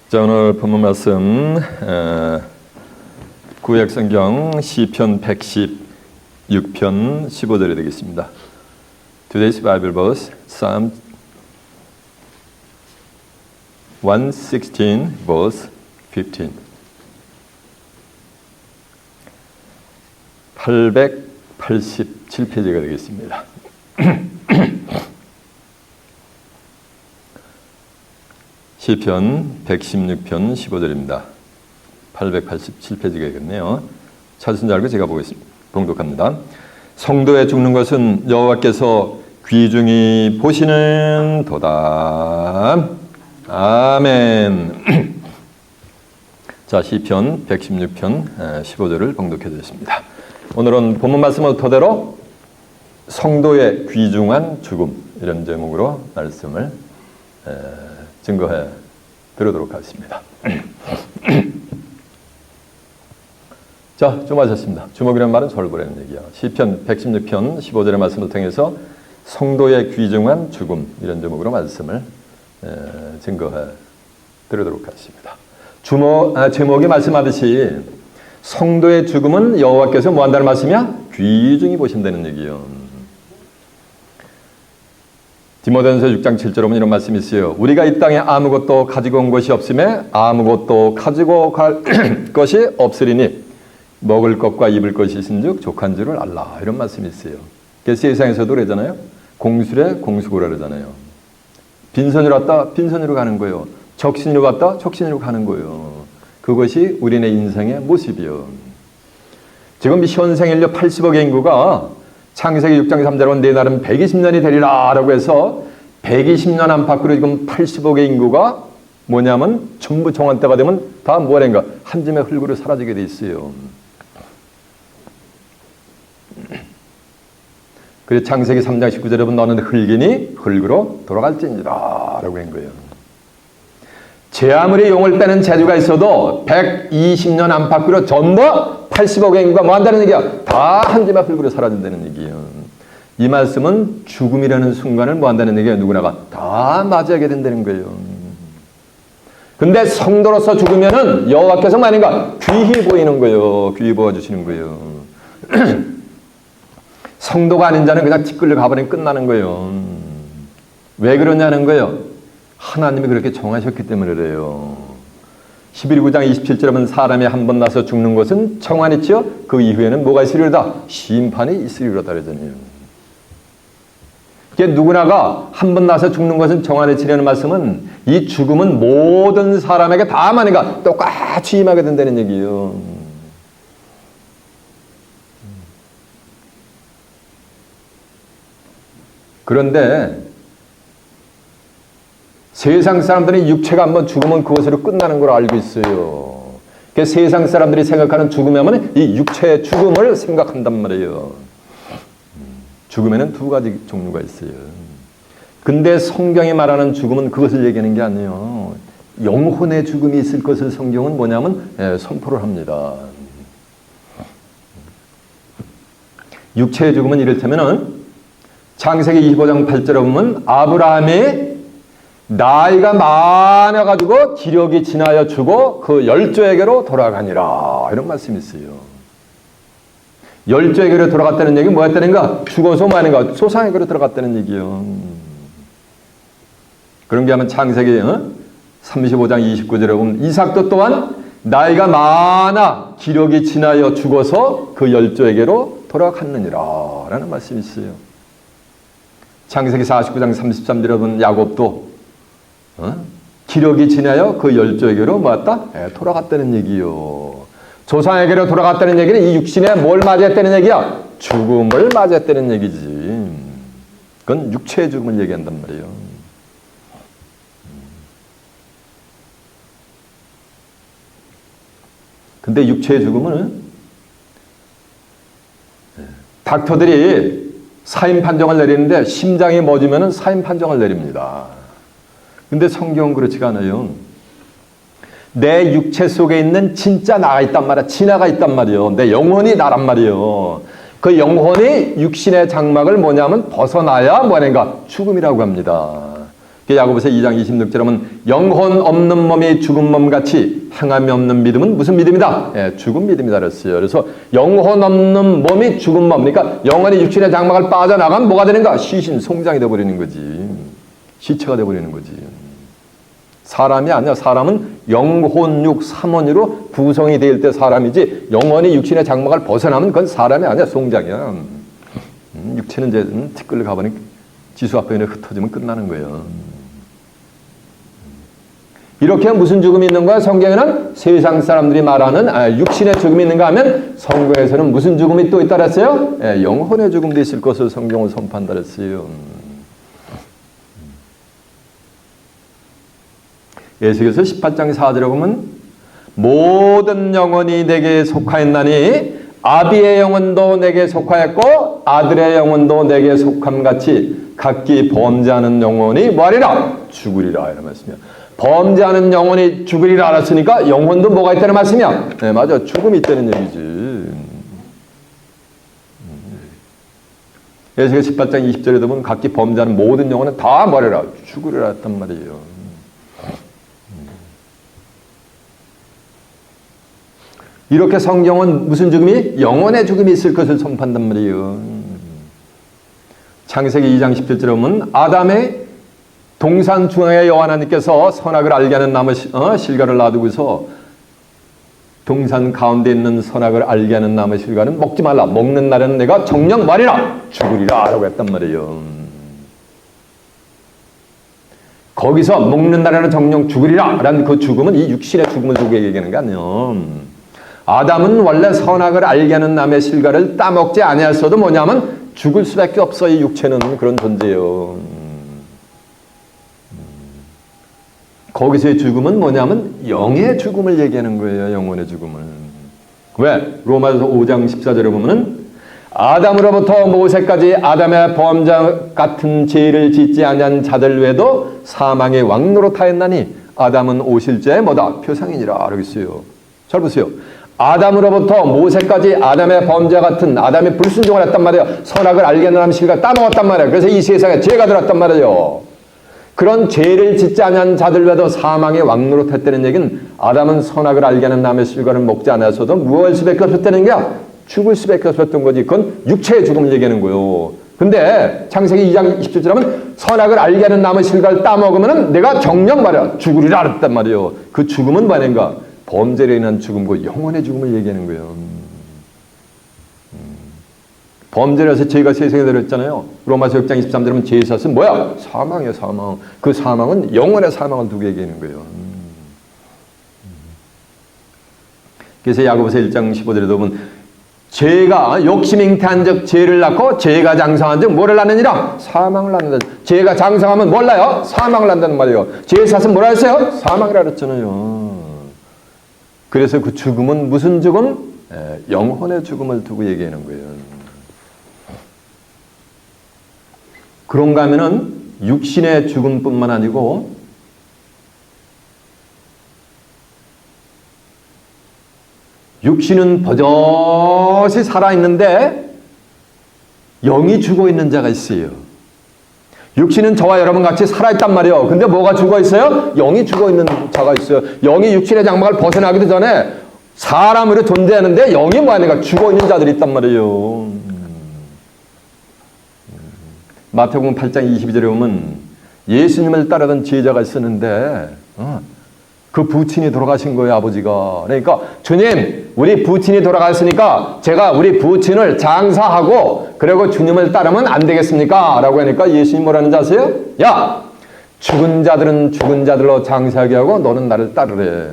자, 오늘 본문 말씀 구약성경 시편 116편 15절이 되겠습니다. Today's Bible verse, Psalm 116 verse 15. 887페이지가 되겠습니다. 시편 116편 15절입니다. 887페이지가 되겠네요. 찾으신 줄 알고 제가 보겠습니다. 봉독합니다. 성도에 죽는 것은 여호와께서 귀중히 보시는 도다. 아멘. 자, 시편 116편 15절을 봉독해 드렸습니다. 오늘은 본문 말씀을 토대로 성도의 귀중한 죽음, 이런 제목으로 말씀을 증거해 드리도록 하겠습니다. 자, 주목하셨습니다. 주목이라는 말은 솔보라는 얘기야. 시편 116편 15절의 말씀을 통해서 성도의 귀중한 죽음, 이런 제목으로 말씀을 증거해 드리도록 하겠습니다. 제목이 말씀하듯이 성도의 죽음은 여호와께서 뭐 한다는 말씀이야? 귀중히 보신다는 얘기예요. 디모데전서 6장 7절에 보면 이런 말씀이 있어요. 우리가 이 땅에 아무것도 가지고 온 것이 없음에 아무것도 가지고 갈 것이 없으리니 먹을 것과 입을 것이 있은즉 족한 줄을 알라. 이런 말씀이 있어요. 그래서 세상에서도 그러잖아요. 공술에 공수고라 그러잖아요. 빈손으로 왔다 빈손으로 가는 거예요. 적신으로 왔다 적신으로 가는 거예요. 그것이 우리네 인생의 모습이요. 지금 현생 인류 80억의 인구가 창세기 6장 3절은 내 날은 120년이 되리라 라고 해서 120년 안팎으로 지금 80억의 인구가 뭐냐면 전부 정한 때가 되면 다 뭐라는가 한 줌의 흙으로 사라지게 돼 있어요. 그래서 창세기 3장 19절에 보면 너는 흙이니 흙으로 돌아갈지니라 라고 한 거예요. 제 아무리 용을 빼는 재주가 있어도 120년 안팎으로 전부 80억의 인구가 뭐 한다는 얘기야? 다 한 줌의 흙으로 사라진다는 얘기예요. 이 말씀은 죽음이라는 순간을 뭐 한다는 얘기예요? 누구나가 다 맞이하게 된다는 거예요. 근데 성도로서 죽으면은 여호와께서 말인가? 귀히 보이는 거예요. 귀히 보아주시는 거예요. 성도가 아닌 자는 그냥 뒷걸려 가버리면 끝나는 거예요. 왜 그러냐는 거예요. 하나님이 그렇게 정하셨기 때문에 그래요. 11장 27절에 보면 사람이 한 번 나서 죽는 것은 청한이지요. 그 이후에는 뭐가 있으리로다? 심판이 있으리로다 그러잖아요. 이게 누구나가 한 번 나서 죽는 것은 청한이지라는 말씀은 이 죽음은 모든 사람에게 다 만이가 똑같이 임하게 된다는 얘기예요. 그런데 세상 사람들이 육체가 한번 죽으면 그것으로 끝나는 걸 알고 있어요. 그래서 세상 사람들이 생각하는 죽음이면 이 육체의 죽음을 생각한단 말이에요. 죽음에는 두 가지 종류가 있어요. 근데 성경이 말하는 죽음은 그것을 얘기하는 게 아니에요. 영혼의 죽음이 있을 것을 성경은 뭐냐면 선포를 합니다. 육체의 죽음은 이를테면은 창세기 25장 8절에 보면 아브라함이 나이가 많아가지고 기력이 지나여 죽어 그 열조에게로 돌아가니라. 이런 말씀이 있어요. 열조에게로 돌아갔다는 얘기는 뭐였다는가? 죽어서 뭐하는가? 소상에게로 들어갔다는 얘기예요. 그런 게 하면 창세기 35장 29절에 보면 이삭도 또한 나이가 많아 기력이 지나여 죽어서 그 열조에게로 돌아갔느니라. 라는 말씀이 있어요. 창세기 49장 33절에 보면 야곱도 기력이 지나여 그 열조에게로 뭐였다? 돌아갔다는 얘기요. 조상에게로 돌아갔다는 얘기는 이 육신에 뭘 맞이했다는 얘기야? 죽음을 맞이했다는 얘기지. 그건 육체의 죽음을 얘기한단 말이에요. 근데 육체의 죽음은 닥터들이 사임 판정을 내리는데 심장이 멎으면 사임 판정을 내립니다. 근데 성경은 그렇지가 않아요. 내 육체 속에 있는 진짜 나가 있단 말이야. 진화가 있단 말이에요. 내 영혼이 나란 말이에요. 그 영혼이 육신의 장막을 뭐냐면 벗어나야 뭐하는가? 죽음이라고 합니다. 야고보서 2장 26절에 보면 영혼 없는 몸이 죽은 몸 같이 행함이 없는 믿음은 무슨 믿음이다? 예, 죽은 믿음이다 그랬어요. 그래서 영혼 없는 몸이 죽은 몸, 그러니까 영혼이 육신의 장막을 빠져나가면 뭐가 되는가? 시신, 송장이 되어버리는 거지. 시체가 되어버리는 거지. 사람이 아니야. 사람은 영혼육 삼원으로 구성이 될 때 사람이지, 영혼이 육신의 장막을 벗어나면 그건 사람이 아니야. 송장이야. 육체는 이제 티끌 가보니 지수 앞에 흩어지면 끝나는 거예요. 이렇게 무슨 죽음이 있는 거야? 성경에는 세상 사람들이 말하는 육신의 죽음이 있는가 하면 성경에서는 무슨 죽음이 또 있다 그랬어요? 영혼의 죽음도 있을 것을 성경은 선포한다 그랬어요. 에스겔서 18장 4절에 보면 모든 영혼이 내게 속하였나니 아비의 영혼도 내게 속하였고 아들의 영혼도 내게 속함같이 각기 범죄하는 영혼이 뭐하리라? 죽으리라 이런 말씀이야. 범죄하는 영혼이 죽으리라 알았으니까 영혼도 뭐가 있다는 말씀이야? 네, 맞아. 죽음이 있다는 얘기지. 에스겔 18장 20절에도 보면 각기 범죄하는 모든 영혼은 다 뭐래라? 죽으리라 했단 말이에요. 이렇게 성경은 무슨 죽음이? 영혼의 죽음이 있을 것을 선포한단 말이에요. 창세기 2장 17절에 보면 아담의 동산 중앙에 여호와 하나님께서 선악을 알게 하는 나무 실과를 놔두고서 동산 가운데 있는 선악을 알게 하는 나무 실과는 먹지 말라. 먹는 날에는 내가 정녕 말이라 죽으리라 라고 했단 말이에요. 거기서 먹는 날에는 정녕 죽으리라 라는 그 죽음은 이 육신의 죽음을 두고 얘기하는 거 아니에요. 아담은 원래 선악을 알게 하는 나무의 실과를 따먹지 아니했어도 뭐냐면 죽을 수밖에 없어. 이 육체는 그런 존재예요. 거기서의 죽음은 뭐냐면 영의 죽음을 얘기하는 거예요. 영혼의 죽음을. 왜? 로마서 5장 14절에 보면은 아담으로부터 모세까지 아담의 범죄 같은 죄를 짓지 아니한 자들 외에도 사망의 왕노로 타였나니 아담은 오실자의 뭐다? 표상이니라. 라고 있어요. 잘 보세요. 아담으로부터 모세까지 아담의 범죄 같은 아담의 불순종을 했단 말이에요. 선악을 알게 하는 나무 실과 따먹었단 말이에요. 그래서 이 세상에 죄가 들었단 말이에요. 그런 죄를 짓지 않은 자들 외에도 사망의 왕노로 탔다는 얘기는 아담은 선악을 알게 하는 나무의 실과를 먹지 않았어도 무엇할 수밖에 없었다는 거야? 죽을 수밖에 없었던 거지. 그건 육체의 죽음을 얘기하는 거예요. 근데 창세기 2장 27절 하면 선악을 알게 하는 나무의 실과를 따먹으면 내가 정녕 말이야 죽으리라 그랬단 말이에요. 그 죽음은 뭐인가? 범죄로 인한 죽음과 영혼의 죽음을 얘기하는 거예요. 범죄로 해서 죄가 세상에 들었잖아요. 로마서 6장 23절에 보면 죄의 삭은 뭐야? 사망이에요. 사망. 그 사망은 영혼의 사망을 두고 얘기하는 거예요. 그래서 야고보서 1장 15절에도 보면 죄가 욕심 잉태한 적 죄를 낳고 죄가 장성한 적 뭐를 낳느니라? 사망을 낳는다. 죄가 장성하면 뭘 낳아요? 사망을 낳는다는 말이에요. 죄의 삭은 뭐라 했어요? 사망이라 그랬잖아요. 그래서 그 죽음은 무슨 죽음? 영혼의 죽음을 두고 얘기하는 거예요. 그런가 하면은 육신의 죽음뿐만 아니고 육신은 버젓이 살아있는데 영이 죽어있는 자가 있어요. 육신은 저와 여러분 같이 살아있단 말이에요. 근데 뭐가 죽어있어요? 영이 죽어있는 자가 있어요. 영이 육신의 장막을 벗어나기도 전에 사람으로 존재하는데 영이 뭐하니까 죽어있는 자들이 있단 말이에요. 마태복음 8장 22절에 보면 예수님을 따르던 제자가 있었는데 그 부친이 돌아가신 거예요. 아버지가. 그러니까 주님 우리 부친이 돌아갔으니까 제가 우리 부친을 장사하고 그리고 주님을 따르면 안 되겠습니까? 라고 하니까 예수님 뭐라는 지 아세요? 야 죽은 자들은 죽은 자들로 장사하게 하고 너는 나를 따르래.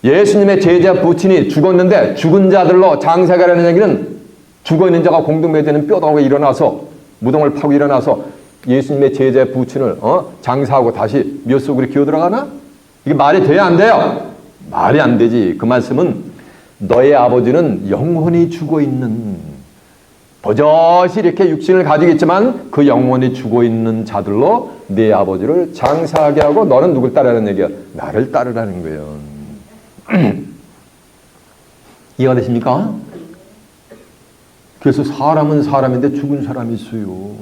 예수님의 제자 부친이 죽었는데 죽은 자들로 장사하게 하는 얘기는 죽어있는 자가 공동묘지에는 뼈다가 일어나서 무덤을 파고 일어나서 예수님의 제자 부친을 장사하고 다시 묘 속으로 기어 들어가나? 이게 말이 돼야 안 돼요? 말이 안 되지. 그 말씀은 너의 아버지는 영혼이 죽어있는 버젓이 이렇게 육신을 가지고 있지만 그 영혼이 죽어있는 자들로 네 아버지를 장사하게 하고 너는 누굴 따르라는 얘기야? 나를 따르라는 거예요. 이해가 되십니까? 그래서 사람은 사람인데 죽은 사람이 있어요.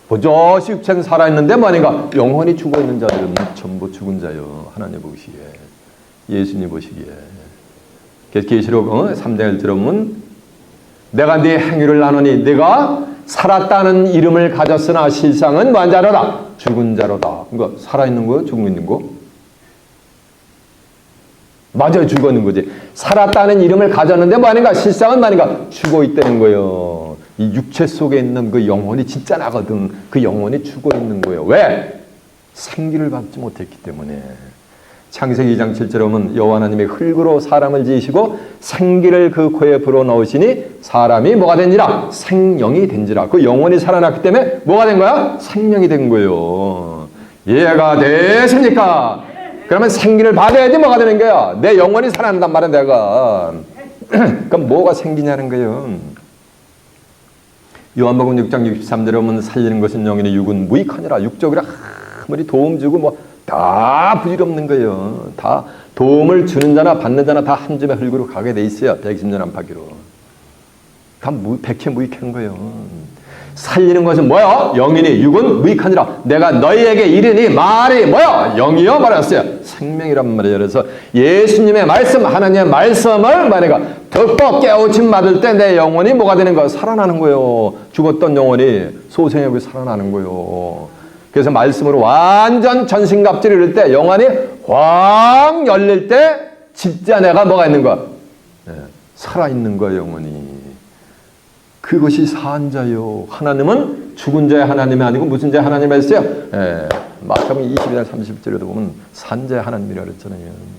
버젓이 육체는 살아있는데 뭐하는가? 영혼이 죽어있는 자들은 전부 죽은 자요. 하나님 보시기에, 예수님 보시기에. 계시록 3장을 들어보면 내가 네 행위를 나누니 네가 살았다는 이름을 가졌으나 실상은 뭐한 자로다? 죽은 자로다. 그러니까 살아있는 거, 죽고 있는 거? 맞아요. 죽었는 거지. 살았다는 이름을 가졌는데 뭐하는가? 실상은 뭐하는가? 죽어 있다는 거예요. 이 육체 속에 있는 그 영혼이 진짜 나거든. 그 영혼이 죽어 있는 거예요. 왜? 생기를 받지 못했기 때문에. 창세기 2장 7절에 보면 여호와 하나님이 흙으로 사람을 지으시고 생기를 그 코에 불어넣으시니 사람이 뭐가 된지라? 생명이 된지라. 그 영혼이 살아났기 때문에 뭐가 된 거야? 생명이 된 거예요. 이해가 되십니까? 그러면 생기를 받아야지 뭐가 되는 거야? 내 영혼이 살아난단 말이야 내가. 그럼 뭐가 생기냐는 거예요. 요한복음 6장 63절에 보면 살리는 것은 영이니 육은 무익하니라. 육적으로 아무리 도움 주고 뭐 다 부질없는 거예요. 다 도움을 주는 자나 받는 자나 다 한 줌의 흙으로 가게 돼 있어요. 120년 안팎으로. 다 백해 무익한 거예요. 살리는 것은 뭐야? 영이니 육은 무익하니라. 내가 너희에게 이르니 말이 뭐야? 영이요 말했어요. 생명이란 말이에요. 그래서 예수님의 말씀, 하나님의 말씀을 만약에 듣고 깨우침 받을 때 내 영혼이 뭐가 되는 거야? 살아나는 거예요. 죽었던 영혼이 소생하고 살아나는 거예요. 그래서 말씀으로 완전 전신갑주를 이룰 때 영혼이 확 열릴 때 진짜 내가 뭐가 있는 거야? 살아있는 거야 영혼이. 그것이 산 자요. 하나님은 죽은 자의 하나님이 아니고 무슨 자의 하나님이 했어요? 마태복음 22장 30절에도 보면 산 자의 하나님이라 그랬잖아요.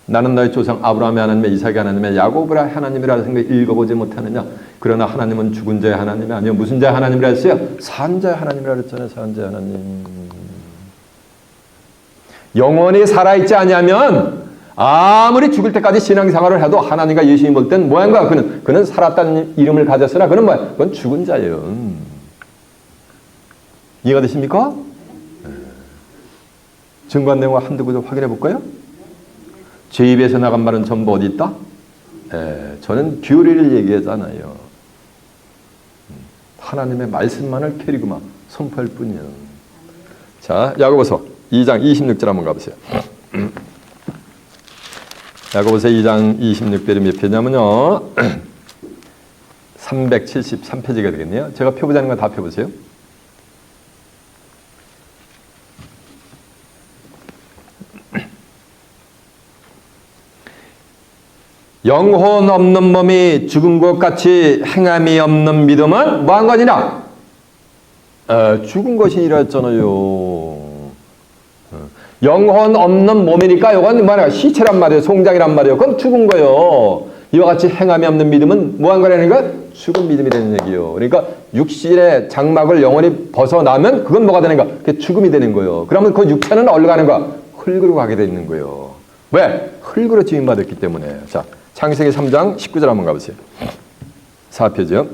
나는 너의 조상 아브라함의 하나님의 이삭의 하나님의 야곱의 하나님이라 생각 읽어보지 못하느냐? 그러나 하나님은 죽은 자의 하나님이 아니요 무슨 자의 하나님이라 했어요? 산 자의 하나님이라 그랬잖아요. 산 자의 하나님. 영원히 살아있지 않으면 아무리 죽을 때까지 신앙생활을 해도 하나님과 예수님 볼 땐 뭐한가? 그는 살았다는 이름을 가졌으나 그는 뭐야? 그건 죽은 자예요. 이해가 되십니까? 증거한 내용을 한두 구절 확인해 볼까요? 제 입에서 나간 말은 전부 어디 있다? 저는 교리를 얘기하잖아요. 하나님의 말씀만을 캐리고만 선포할 뿐이에요. 자, 야고보서 2장 26절 한번 가보세요. 야고보서 2장 26절이 몇 페이지냐면요. 373페이지가 되겠네요. 제가 펴보자는 건 다 펴보세요. 영혼 없는 몸이 죽은 것 같이 행함이 없는 믿음은 뭐한 것이냐? 죽은 것이라 했잖아요. 영혼 없는 몸이니까 이건 뭐냐? 시체란 말이에요. 송장이란 말이에요. 그건 죽은 거예요. 이와 같이 행함이 없는 믿음은 뭐한 거라는 거야? 죽은 믿음이라는 얘기예요. 그러니까 육신의 장막을 영원히 벗어나면 그건 뭐가 되는 거야? 그게 죽음이 되는 거예요. 그러면 그 육체는 어디로 가는 거야? 흙으로 가게 되는 거예요. 왜? 흙으로 지음받았기 때문에. 자, 창세기 3장 19절 한번 가보세요. 4표죠.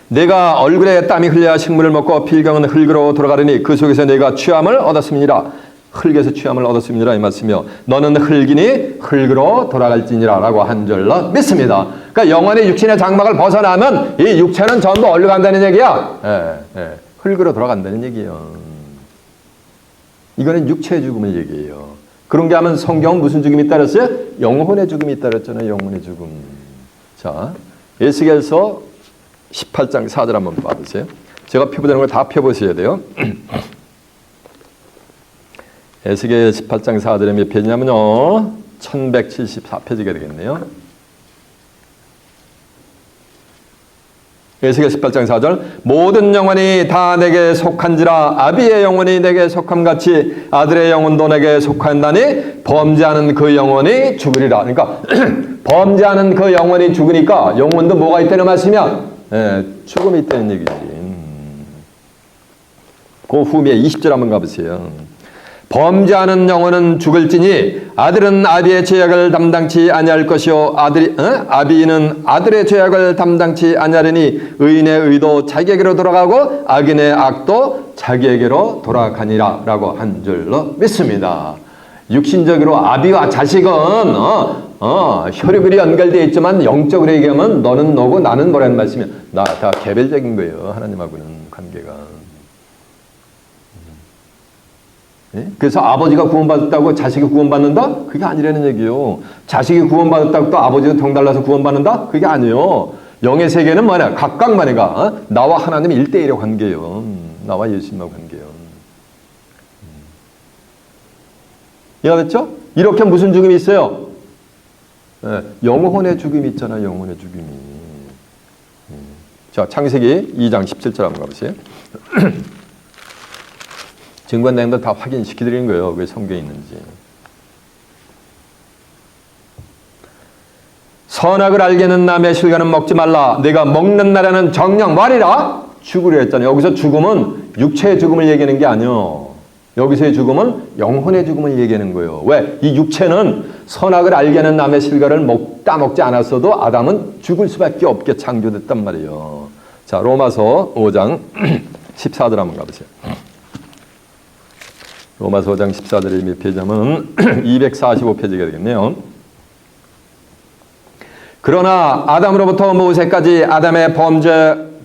내가 얼굴에 땀이 흘려야 식물을 먹고 필경은 흙으로 돌아가려니 그 속에서 내가 취함을 얻었습니다. 흙에서 취함을 얻었습니다. 이 말씀이요. 너는 흙이니 흙으로 돌아갈지니라 라고 한 줄로 믿습니다. 그러니까 영원히 육신의 장막을 벗어나면 이 육체는 전부 어디로 간다는 얘기야? 흙으로 돌아간다는 얘기예요. 이거는 육체의 죽음을 얘기해요. 그런 게 하면 성경은 무슨 죽음이 따랐어요? 영혼의 죽음이 따랐잖아요. 영혼의 죽음. 자, 에스겔서 18장 4절 한번 봐보세요. 제가 펴보자는 걸 다 펴보셔야 돼요. 에스겔 18장 4절에 몇 페이지냐면요. 1174페이지가 되겠네요. 에스겔 18장 4절 모든 영혼이 다 내게 속한지라 아비의 영혼이 내게 속함같이 아들의 영혼도 내게 속한다니 범죄하는 그 영혼이 죽으리라. 그러니까 범죄하는 그 영혼이 죽으니까 영혼도 뭐가 있다는 말씀이야? 죽음이 있다는 얘기지. 그 후미에 20절 한번 가보세요. 범죄하는 영혼은 죽을지니 아들은 아비의 죄악을 담당치 아니할 것이요 아비는 아들의 죄악을 담당치 아니하리니 의인의 의도 자기에게로 돌아가고 악인의 악도 자기에게로 돌아가니라 라고 한 줄로 믿습니다. 육신적으로 아비와 자식은 혈육이 연결되어 있지만 영적으로 얘기하면 너는 너고 나는 뭐라는 말씀이야. 다 개별적인 거예요. 하나님하고는 관계가. 그래서 아버지가 구원받았다고 자식이 구원받는다? 그게 아니라는 얘기예요. 자식이 구원받았다고 또 아버지가 병달라서 구원받는다? 그게 아니에요. 영의 세계는 뭐냐? 각각만이가 나와 하나님 1대1의 관계예요. 나와 예수님과 관계예요. 이해가 됐죠? 이렇게 무슨 죽음이 있어요? 영혼의 죽음이 있잖아요. 영혼의 죽음이. 자, 창세기 2장 17절 한번 가보세요. 증거한 내용도 다 확인시켜드리는 거예요. 왜 성경에 있는지. 선악을 알게는 남의 실과는 먹지 말라. 내가 먹는 날에는 정녕 말이라 죽으려 했잖아요. 여기서 죽음은 육체의 죽음을 얘기하는 게 아니에요. 여기서의 죽음은 영혼의 죽음을 얘기하는 거예요. 왜? 이 육체는 선악을 알게는 남의 실과를 먹지 않았어도 아담은 죽을 수밖에 없게 창조됐단 말이에요. 자, 로마서 5장 14절 한번 가보세요. 로마서 5장 14절에 몇 페이지냐면 245페이지가 되겠네요. 그러나 아담으로부터 모세까지 아담의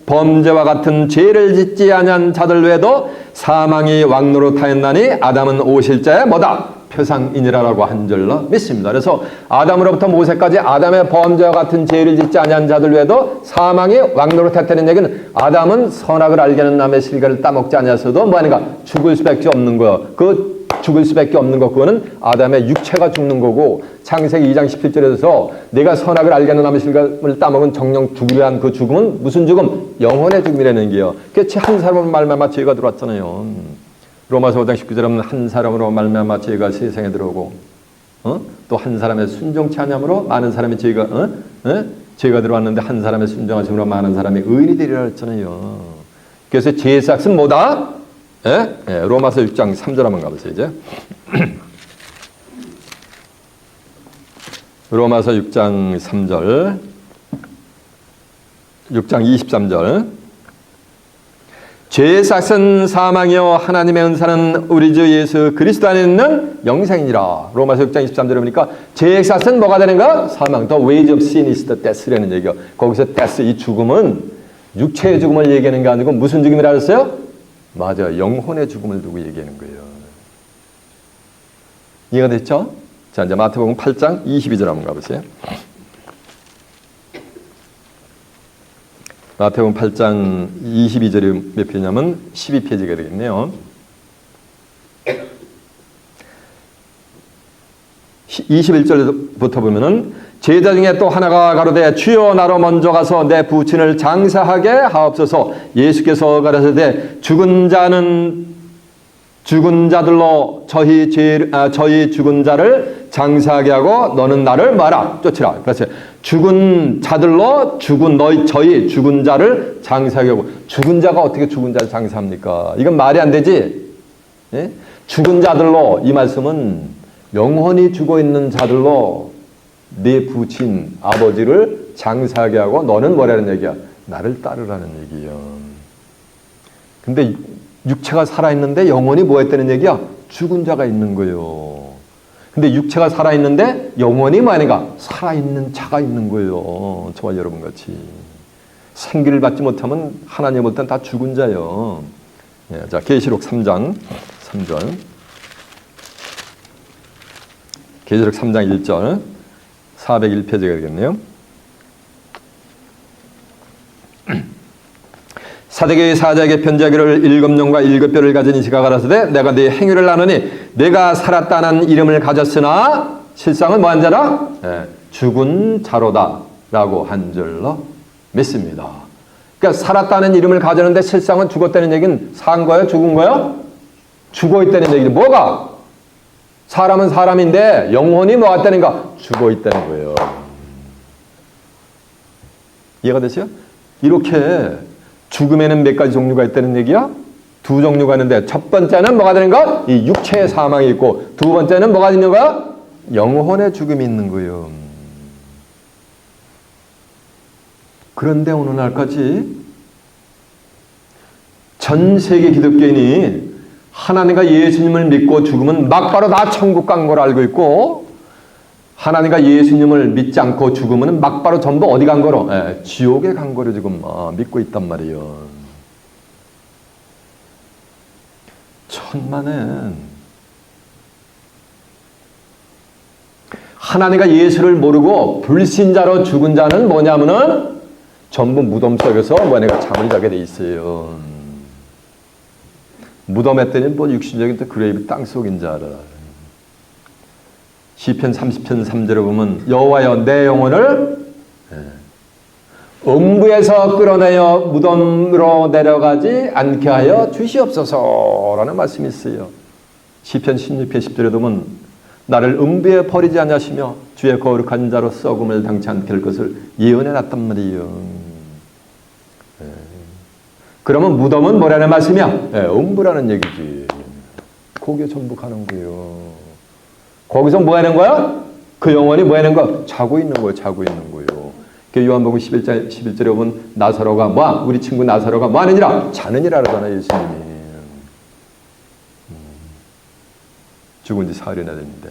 범죄와 같은 죄를 짓지 아니한 자들 외에도 사망이 왕노릇하였나니 아담은 오실자의 뭐다? 표상이니라라고 한 줄로 믿습니다. 그래서 아담으로부터 모세까지 아담의 범죄와 같은 죄를 짓지 아니한 자들 외에도 사망이 왕노릇했다는 얘기는 아담은 선악을 알게는 남의 실과를 따먹지 아니하서도 뭐하는가? 죽을 수밖에 없는 거예요. 그 죽을 수밖에 없는 것, 그거는 아담의 육체가 죽는 거고, 창세기 2장 17절에서 내가 선악을 알게는 남의 실과를 따먹은 정령 죽으려 한 그 죽음은 무슨 죽음? 영혼의 죽음이라는 얘기예요. 그렇지, 한 사람은 말미암아 죄가 들어왔잖아요. 로마서 5장 19절에는 한 사람으로 말미암아 죄가 세상에 들어오고, 또 한 사람의 순종치 아니함으로 많은 사람의 죄가 들어왔는데 한 사람의 순종하심으로 많은 사람이 의인이 되리라 했잖아요. 그래서 죄의 싹은 뭐다? 로마서 6장 3절 한번 가보세요. 이제 로마서 6장 3절, 6장 23절. 죄의 싹은 사망이요 하나님의 은사는 우리 주 예수 그리스도 안에 있는 영생이니라. 로마서 6장 23절에 보니까 죄의 싹은 뭐가 되는가? 사망. The wage of sin is the death라는 얘기요. 거기서 death, 이 죽음은 육체의 죽음을 얘기하는 게 아니고 무슨 죽음이라 했어요? 맞아요. 영혼의 죽음을 두고 얘기하는 거예요. 이해가 됐죠? 자, 이제 마태복음 8장 22절 한번 가보세요. 마태복음 8장 22절이 몇 페이지냐면 12페이지가 되겠네요. 21절부터 보면은 제자 중에 또 하나가 가로되 주여 나로 먼저 가서 내 부친을 장사하게 하옵소서. 예수께서 가라사대 죽은 자들로 저희 죽은 자를 장사하게 하고 너는 나를 마라 쫓으라. 그래서 죽은 자들로 저희 죽은 자를 장사하게 하고, 죽은 자가 어떻게 죽은 자를 장사합니까? 이건 말이 안 되지. 예? 죽은 자들로, 이 말씀은 영원히 죽어 있는 자들로 네 부친 아버지를 장사하게 하고 너는 뭐라는 얘기야? 나를 따르라는 얘기야. 근데 육체가 살아있는데 영혼이 뭐 했다는 얘기야? 죽은 자가 있는 거예요. 근데 육체가 살아있는데 영혼이 뭐하니까? 살아있는 자가 있는 거예요. 저와 여러분 같이. 생기를 받지 못하면 하나님 볼 땐 다 죽은 자예요. 자, 계시록 3장 3절. 계시록 3장 1절. 401페이지가 되겠네요. 사대교의 사자에게 편지하기를 7영과 7뼈를 가진 이시가 가라사대 내가 네 행위를 아노니 내가 살았다는 이름을 가졌으나 실상은 뭐한 자라? 죽은 자로다 라고 한 줄로 믿습니다. 그러니까 살았다는 이름을 가졌는데 실상은 죽었다는 얘기는 산 거예요? 죽은 거예요? 죽어 있다는 얘기죠. 뭐가? 사람은 사람인데 영혼이 뭐 같다는가? 죽어 있다는 거예요. 이해가 되세요? 이렇게 죽음에는 몇 가지 종류가 있다는 얘기야? 두 종류가 있는데 첫 번째는 뭐가 되는가? 이 육체의 사망이 있고, 두 번째는 뭐가 있는 거야? 영혼의 죽음이 있는 거예요. 그런데 오늘날까지 전 세계 기독교인이 하나님과 예수님을 믿고 죽으면 막바로 다 천국 간 걸 알고 있고, 하나님과 예수님을 믿지 않고 죽으면 막바로 전부 어디 간 거로? 지옥에 간 거로 지금 믿고 있단 말이에요. 천만은 하나님과 예수를 모르고 불신자로 죽은 자는 뭐냐면은 전부 무덤 속에서 뭐냐가 잠을 자게 돼 있어요. 무덤 했더니 뭐 육신적인 또 그레이브 땅 속인 줄 알아. 시편 30편 3절에 보면 여호와여 내 영혼을 음부에서 끌어내어 무덤으로 내려가지 않게 하여 주시옵소서라는 말씀이 있어요. 시편 16편 10절에 보면 나를 음부에 버리지 않으시며 주의 거룩한 자로 썩음을 당치 않게 할 것을 예언해 놨단 말이에요. 그러면 무덤은 뭐라는 말씀이야? 음부라는 얘기지. 거기에 전부 가는 거예요. 거기서 뭐 하는 거야? 그 영혼이 뭐 하는 거야? 자고 있는 거예요. 자고 있는 거예요. 요한복음 11절에 보면 나사로가 우리 친구 나사로가 뭐 하느니라? 자느니라 그러잖아요. 예수님이. 죽은 지 사흘이나 됐는데.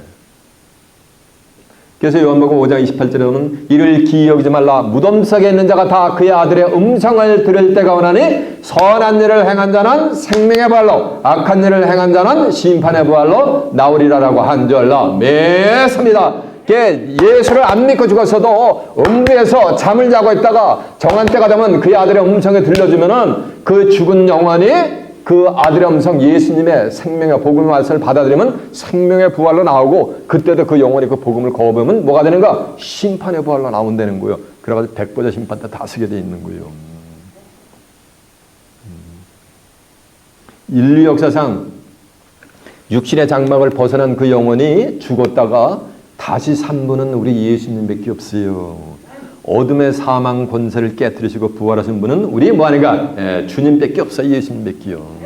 그래서 요한복음 5장 28절에 보면 이를 기이 여기지 말라. 무덤 속에 있는 자가 다 그의 아들의 음성을 들을 때가 오나니 선한 일을 행한 자는 생명의 부활로 악한 일을 행한 자는 심판의 부활로 나오리라라고 한 줄로 매섭니다. 예수를 안 믿고 죽었어도 음부에서 잠을 자고 있다가 정한 때가 되면 그의 아들의 음성을 들려주면은 그 죽은 영혼이 그 아들의 음성 예수님의 생명의 복음의 말씀을 받아들이면 생명의 부활로 나오고 그때도 그 영혼이 그 복음을 거부하면 뭐가 되는가? 심판의 부활로 나온다는 거예요. 그래가지고 백보자 심판 때 다 쓰게 돼 있는 거예요. 인류 역사상 육신의 장막을 벗어난 그 영혼이 죽었다가 다시 산 분은 우리 예수님밖에 없어요. 어둠의 사망 권세를 깨뜨리시고 부활하신 분은 우리 뭐하는가? 주님밖에 없어요. 예수님밖에요.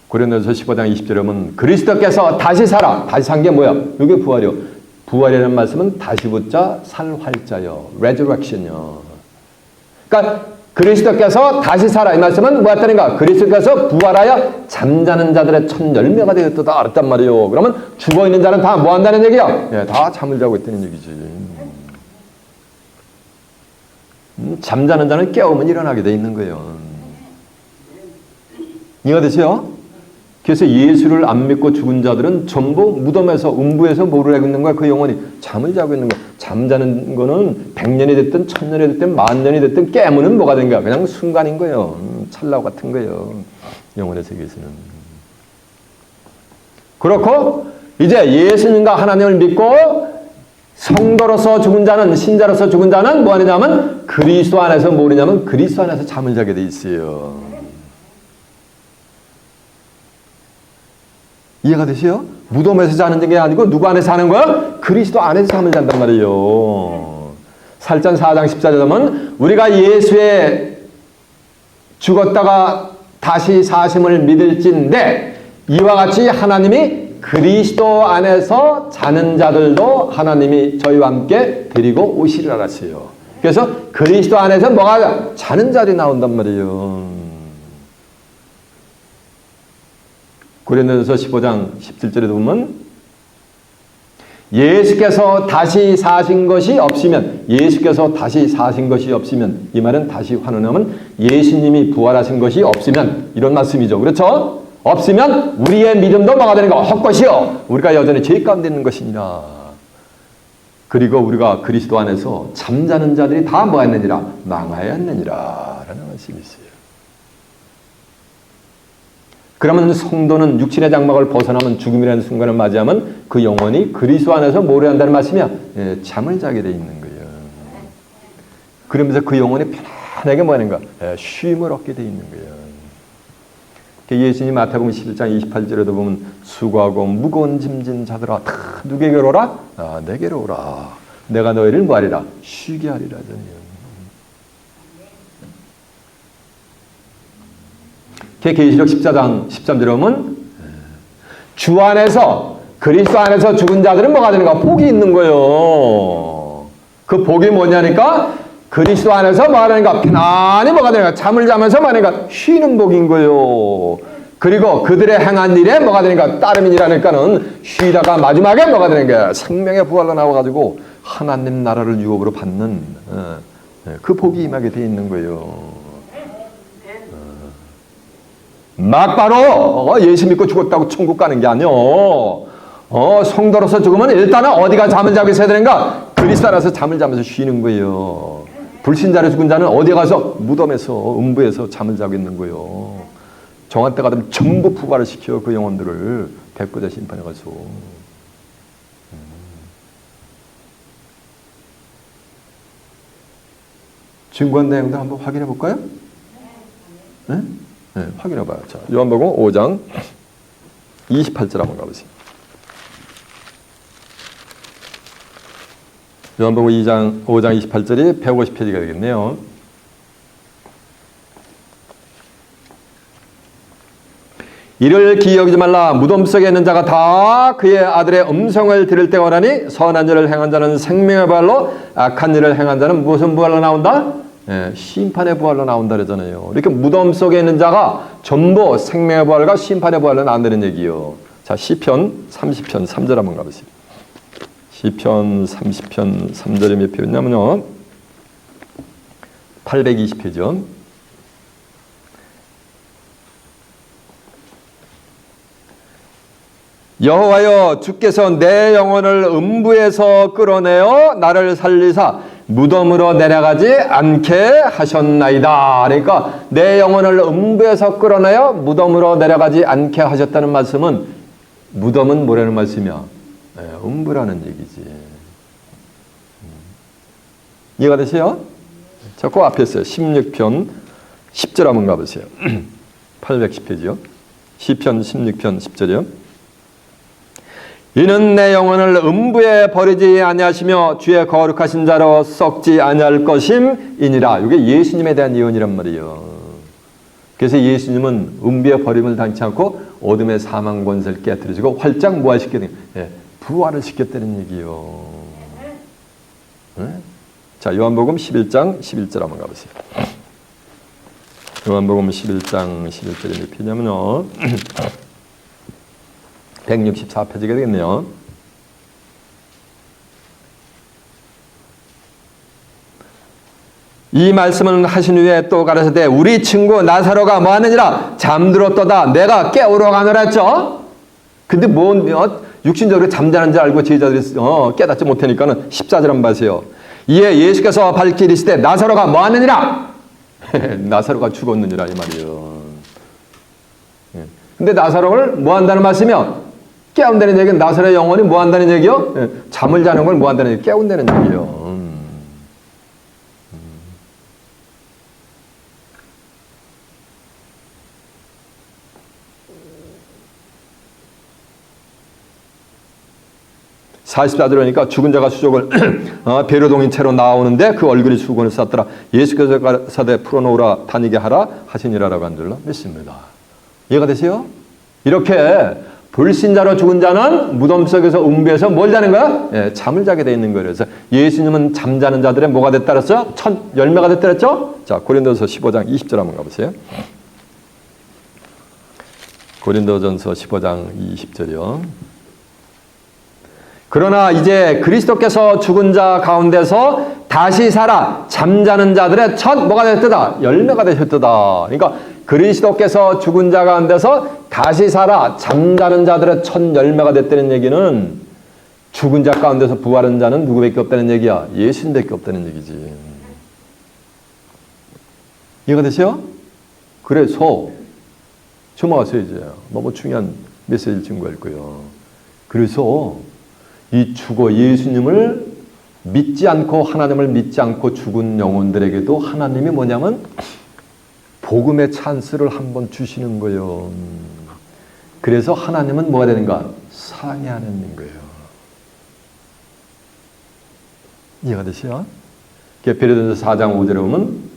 고린도서 15장 20절에 보면 그리스도께서 다시 살아. 다시 산 게 뭐야? 이게 부활이요. 부활이라는 말씀은 다시 붙자 살 활자요. resurrection이요. 그러니까 그리스도께서 다시 살아. 이 말씀은 뭐였다는가? 그리스도께서 부활하여 잠자는 자들의 첫 열매가 되었다 알았단 말이에요. 그러면 죽어있는 자는 다 뭐 한다는 얘기야? 다 잠을 자고 있다는 얘기지. 잠자는 자는 깨우면 일어나게 돼 있는 거예요. 이해가 되세요? 그래서 예수를 안 믿고 죽은 자들은 전부 무덤에서 음부에서 뭐를 하고 있는 거야? 그 영혼이 잠을 자고 있는 거야. 잠자는 거는 100년이 됐든 1000년이 됐든 10,000년이 됐든 깨무는 뭐가 된 거야? 그냥 순간인 거예요. 찰나 같은 거예요. 영혼의 세계에서는. 그렇고 이제 예수님과 하나님을 믿고 성도로서 죽은 자는, 신자로서 죽은 자는 뭐 하느냐면 그리스도 안에서 뭐냐면 그리스도 안에서 잠을 자게 돼 있어요. 이해가 되세요? 무덤에서 자는 게 아니고 누구 안에서 사는 거야? 그리스도 안에서 잠을 잔단 말이에요. 살전 4장 14절에 보면 우리가 예수의 죽었다가 다시 사심을 믿을진데 이와 같이 하나님이 그리스도 안에서 자는 자들도 하나님이 저희와 함께 데리고 오시리라 하셨어요. 그래서 그리스도 안에서 뭐가 자는 자들이 나온단 말이에요. 고린도전서 15장 17절에 보면 예수께서 다시 사신 것이 없으면 이 말은 다시 환원하면 예수님이 부활하신 것이 없으면 이런 말씀이죠. 그렇죠? 없으면 우리의 믿음도 뭐가 되는 거 헛것이요 우리가 여전히 죄 가운데 있는 것이니라. 그리고 우리가 그리스도 안에서 잠자는 자들이 다 뭐했느니라? 망하였느니라 라는 말씀이 있어요. 그러면 성도는 육신의 장막을 벗어나면 죽음이라는 순간을 맞이하면 그 영혼이 그리스도 안에서 뭘 한다는 말씀이야? 잠을 자게 돼 있는 거예요. 그러면서 그 영혼이 편안하게 뭐 하는가? 쉼을 얻게 돼 있는 거예요. 예수님 마태복음 11장 28절에도 보면 수고하고 무거운 짐진 자들아 다 누구에게로 오라? 내게로 오라. 내가 너희를 뭐 하리라? 쉬게 하리라. 계시록 14장 13절에 보면 주 안에서 그리스도 안에서 죽은 자들은 뭐가 되는가? 복이 있는 거예요. 그 복이 뭐냐니까 그리스도 안에서 뭐 하는가? 편안히 뭐가 되는가? 잠을 자면서 뭐 하는가? 쉬는 복인 거예요. 그리고 그들의 행한 일에 뭐가 되는가? 따름이니라니까는 쉬다가 마지막에 뭐가 되는 거야? 생명의 부활로 나와가지고 하나님 나라를 유업으로 받는 그 복이 임하게 돼 있는 거예요. 막바로 예수 믿고 죽었다고 천국 가는 게 아니요. 성도로서 죽으면 일단은 어디가 잠을 자고 있어야 되는가? 그리스도 안에서 잠을 자면서 쉬는 거예요. 불신자로 죽은 자는 어디 가서 무덤에서 음부에서 잠을 자고 있는 거예요. 정한 때가 되면 전부 부활을 시켜 그 영혼들을 백보자 심판에 가서. 증거한 내용도 한번 확인해 볼까요? 네? 네, 확인해 봐요. 자, 요한복음 5장 28절 한번 가보세요. 요한복음 5장 28절이 150페이지가 되겠네요. 이를 기억하지 말라. 무덤 속에 있는 자가 다 그의 아들의 음성을 들을 때 오라니 선한 일을 행한 자는 생명의 부활로 악한 일을 행한 자는 무슨 부활로 나온다? 심판의 부활로 나온다 그러잖아요. 이렇게 무덤 속에 있는 자가 전부 생명의 부활과 심판의 부활로 나온다는 얘기요. 자, 시편 30편 3절 한번 가보세요. 시편 30편 3절에 몇 표였냐면요. 820표죠. 여호와여 주께서 내 영혼을 음부에서 끌어내어 나를 살리사 무덤으로 내려가지 않게 하셨나이다. 그러니까 내 영혼을 음부에서 끌어내어 무덤으로 내려가지 않게 하셨다는 말씀은 무덤은 뭐라는 말씀이야? 음부라는 얘기지. 이해가 되세요? 자, 그 앞에 있어요. 16편 10절 한번 가보세요. 810페이지요. 시편 16편 10절이요. 이는 내 영혼을 음부에 버리지 아니하시며 주의 거룩하신 자로 썩지 아니할 것임이니라. 이게 예수님에 대한 예언이란 말이에요. 그래서 예수님은 음부의 버림을 당치 않고 어둠의 사망 권세를 깨뜨리시고 활짝 부활시켰다는 부활을 시켰다는 얘기요. 네? 자, 요한복음 11장 11절 한번 가보세요. 요한복음 11장 11절에 몇 표냐면요. 164페이지가 되겠네요. 이 말씀을 하신 후에 또 가라사대 우리 친구 나사로가 뭐하느니라 잠들었도다 내가 깨우러 가노라 했죠. 근데 육신적으로 잠자는 줄 알고 제자들이 깨닫지 못하니까는 14절 한번 봐세요. 이에 예수께서 밝히 이르시되 나사로가 뭐하느니라 나사로가 죽었느니라 이 말이에요. 근데 나사로를 뭐한다는 말씀이요? 깨운다는 얘기는 나사로의 영혼이 뭐한다는 얘기요? 잠을 자는 걸 뭐한다는 얘기? 깨운다는 얘기요. 44절 하니까 죽은 자가 수족을 배로동인 채로 나오는데 그 얼굴이 수건을 쌌더라. 예수께서 가사대 풀어놓으라 다니게 하라 하시니라라고 한 줄로 믿습니다. 이해가 되세요? 이렇게 불신자로 죽은 자는 무덤 속에서 음부에서 뭘 자는 거야? 잠을 자게 돼 있는 거예요. 그래서 예수님은 잠자는 자들의 뭐가 됐다 그랬어요? 첫 열매가 됐다 그랬죠? 자, 고린도전서 15장 20절 한번 가보세요. 고린도전서 15장 20절이요. 그러나 이제 그리스도께서 죽은 자 가운데서 다시 살아 잠자는 자들의 첫 뭐가 되셨다? 열매가 되셨다. 그러니까 그리스도께서 죽은 자 가운데서 다시 살아 잠자는 자들의 첫 열매가 됐다는 얘기는 죽은 자 가운데서 부활한 자는 누구밖에 없다는 얘기야? 예수님밖에 없다는 얘기지. 이해가 되세요? 그래서 주목하세요. 이제 너무 중요한 메시지를 증거할 거예요. 그래서 이 죽어 예수님을 믿지 않고 하나님을 믿지 않고 죽은 영혼들에게도 하나님이 뭐냐면 복음의 찬스를 한번 주시는 거예요. 그래서 하나님은 뭐가 되는가? 상해하는 거예요. 이해가 되시죠? 베드로전서 4장 5절에 보면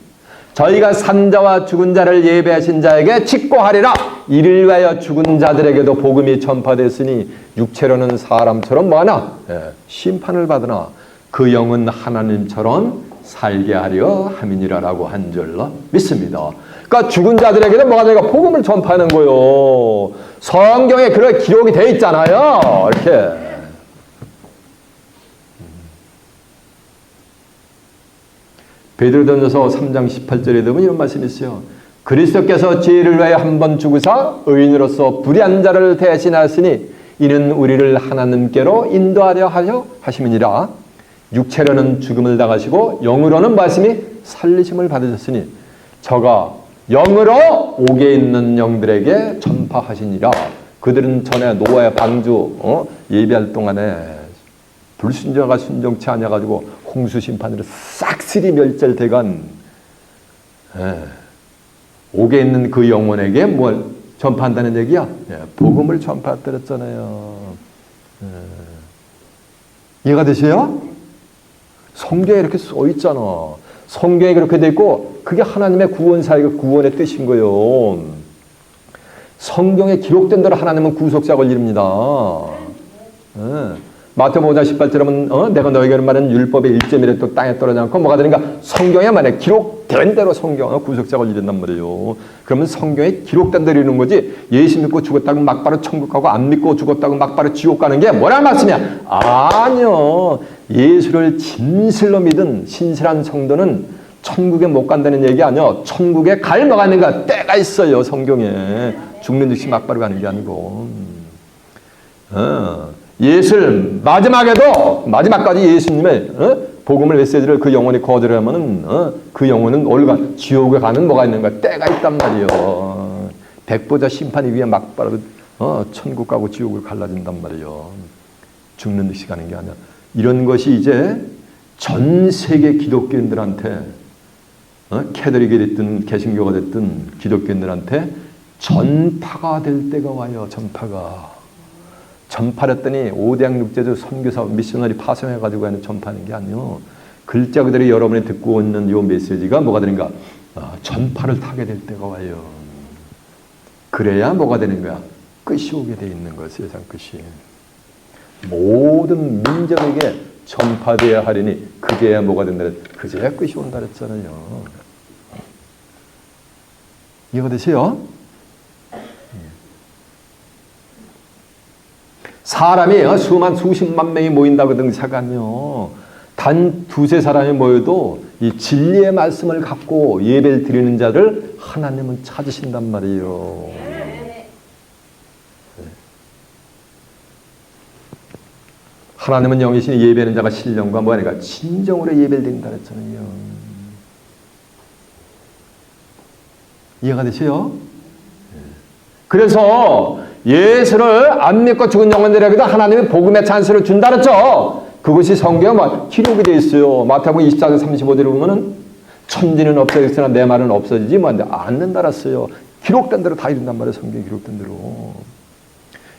저희가 산자와 죽은 자를 예배하신 자에게 직고하리라. 이를 위하여 죽은 자들에게도 복음이 전파됐으니 육체로는 사람처럼 뭐하나? 심판을 받으나 그 영은 하나님처럼 살게 하려 함이니라라고 한 줄로 믿습니다. 그러니까 죽은 자들에게는 뭐가 되니까 복음을 전파하는 거요. 성경에 그런 기록이 돼 있잖아요. 이렇게. 베드로전서 3장 18절에 보면 이런 말씀이 있어요. 그리스도께서 죄를 위하여 한 번 죽으사 의인으로서 불의한 자를 대신하였으니 이는 우리를 하나님께로 인도하려 하려 하심이니라. 육체로는 죽음을 당하시고 영으로는 말씀이 살리심을 받으셨으니 저가 영으로 옥에 있는 영들에게 전파하시니라. 그들은 전에 노아의 방주 예배할 동안에 불순종하가 순종치 아니하가지고 홍수 심판으로 싹쓸이 멸절돼간 옥에 있는 그 영혼에게 뭘 전파한다는 얘기야? 복음을 전파했더랬잖아요. 이해가 되세요? 성경에 이렇게 써 있잖아. 성경에 그렇게 돼 있고 그게 하나님의 구원사역의 구원의 뜻인 거예요. 성경에 기록된 대로 하나님은 구속작을 이룹니다. 마태복음 5장 18절에 보면 내가 너에게 말하는 율법의 1점이라도 또 땅에 떨어지지 않고 뭐가 되는가? 성경에 만약 기록된 대로 성경 구속작을 이룬단 말이에요. 그러면 성경에 기록된 대로 이루는 거지 예수 믿고 죽었다고 막바로 천국 가고 안 믿고 죽었다고 막바로 지옥 가는 게 뭐란 말씀이야? 아니요. 예수를 진실로 믿은 신실한 성도는 천국에 못 간다는 얘기 아니요. 천국에 갈 뭐가 있는가? 때가 있어요. 성경에. 죽는 즉시 막바로 가는 게 아니고. 예수를 마지막까지 예수님의 복음을 메시지를 그 영혼이 거절하면은 그 영혼은 올간 지옥에 가는 뭐가 있는가? 때가 있단 말이요. 백보자 심판이 위에 막바로 천국 가고 지옥을 갈라진단 말이요. 죽는 듯이 가는 게 아니야. 이런 것이 이제 전 세계 기독교인들한테 캐톨릭이 됐든 개신교가 됐든 기독교인들한테 전파가 될 때가 와요. 전파했더니 5대양 육제주 선교사 미셔너리 파송해가지고 하는 전파하는 게 아니요. 글자 그대로 여러분이 듣고 있는 이 메시지가 뭐가 되는가? 전파를 타게 될 때가 와요. 그래야 뭐가 되는 거야? 끝이 오게 돼 있는 거야. 세상 끝이. 모든 민족에게 전파되어야 하리니 그게야 뭐가 된다. 그제야 끝이 온다 그랬잖아요. 이해가 되세요? 사람이 수만 수십만 명이 모인다고 등사가며 단 두세 사람이 모여도 이 진리의 말씀을 갖고 예배를 드리는 자를 하나님은 찾으신단 말이에요. 하나님은 영이시니 예배하는 자가 신령과 뭐하니까 진정으로 예배를 드린다 그랬잖아요. 이해가 되세요? 그래서 예수를 안 믿고 죽은 영혼들에게도 하나님이 복음의 찬스를 준다 그랬죠. 그것이 성경에 기록이 되어 있어요. 마태복음 24장 35절에 보면은 천지는 없어졌으나 내 말은 없어지지 않는다 그랬어요. 기록된 대로 다 이룬단 말이에요. 성경에 기록된 대로.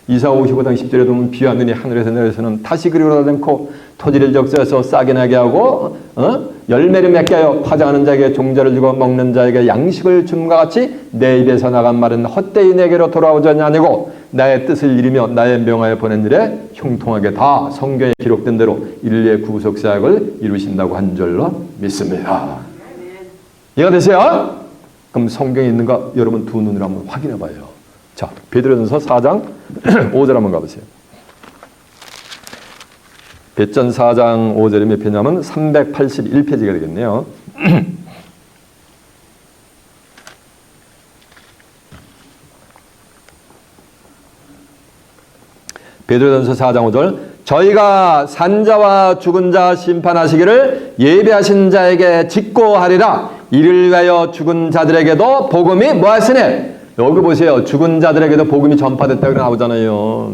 이사 55장 10절에 보면 비와 눈이 하늘에서 내려서는 다시 그리로 닿지 않고 토지를 적셔서 싹이 나게 하고 열매를 맺게 하여 파장하는 자에게 종자를 주고 먹는 자에게 양식을 줌과 같이 내 입에서 나간 말은 헛되이 내게로 돌아오지 아니고 나의 뜻을 이루며 나의 명하여 보낸 일에 형통하게 다 성경에 기록된 대로 인류의 구속사역을 이루신다고 한 줄로 믿습니다. 이해가 되세요? 그럼 성경에 있는가 여러분 두 눈으로 한번 확인해 봐요. 자, 베드로전서 4장 5절 한번 가보세요. 베전 4장 5절이 몇 페이지냐면 381페이지가 되겠네요. 베드로전서 4장 5절 저희가 산자와 죽은 자 심판하시기를 예배하신 자에게 직고하리라. 이를 위하여 죽은 자들에게도 복음이 뭐하시네? 여기 보세요. 죽은 자들에게도 복음이 전파됐다고 나오잖아요.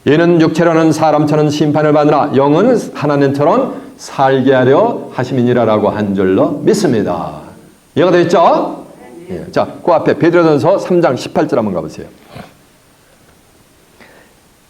얘는 육체로는 사람처럼 심판을 받으나 영은 하나님처럼 살게 하려 하심이니라라고 한 줄로 믿습니다. 이해가 되겠죠? 예. 자, 그 앞에 베드로전서 3장 18절 한번 가보세요.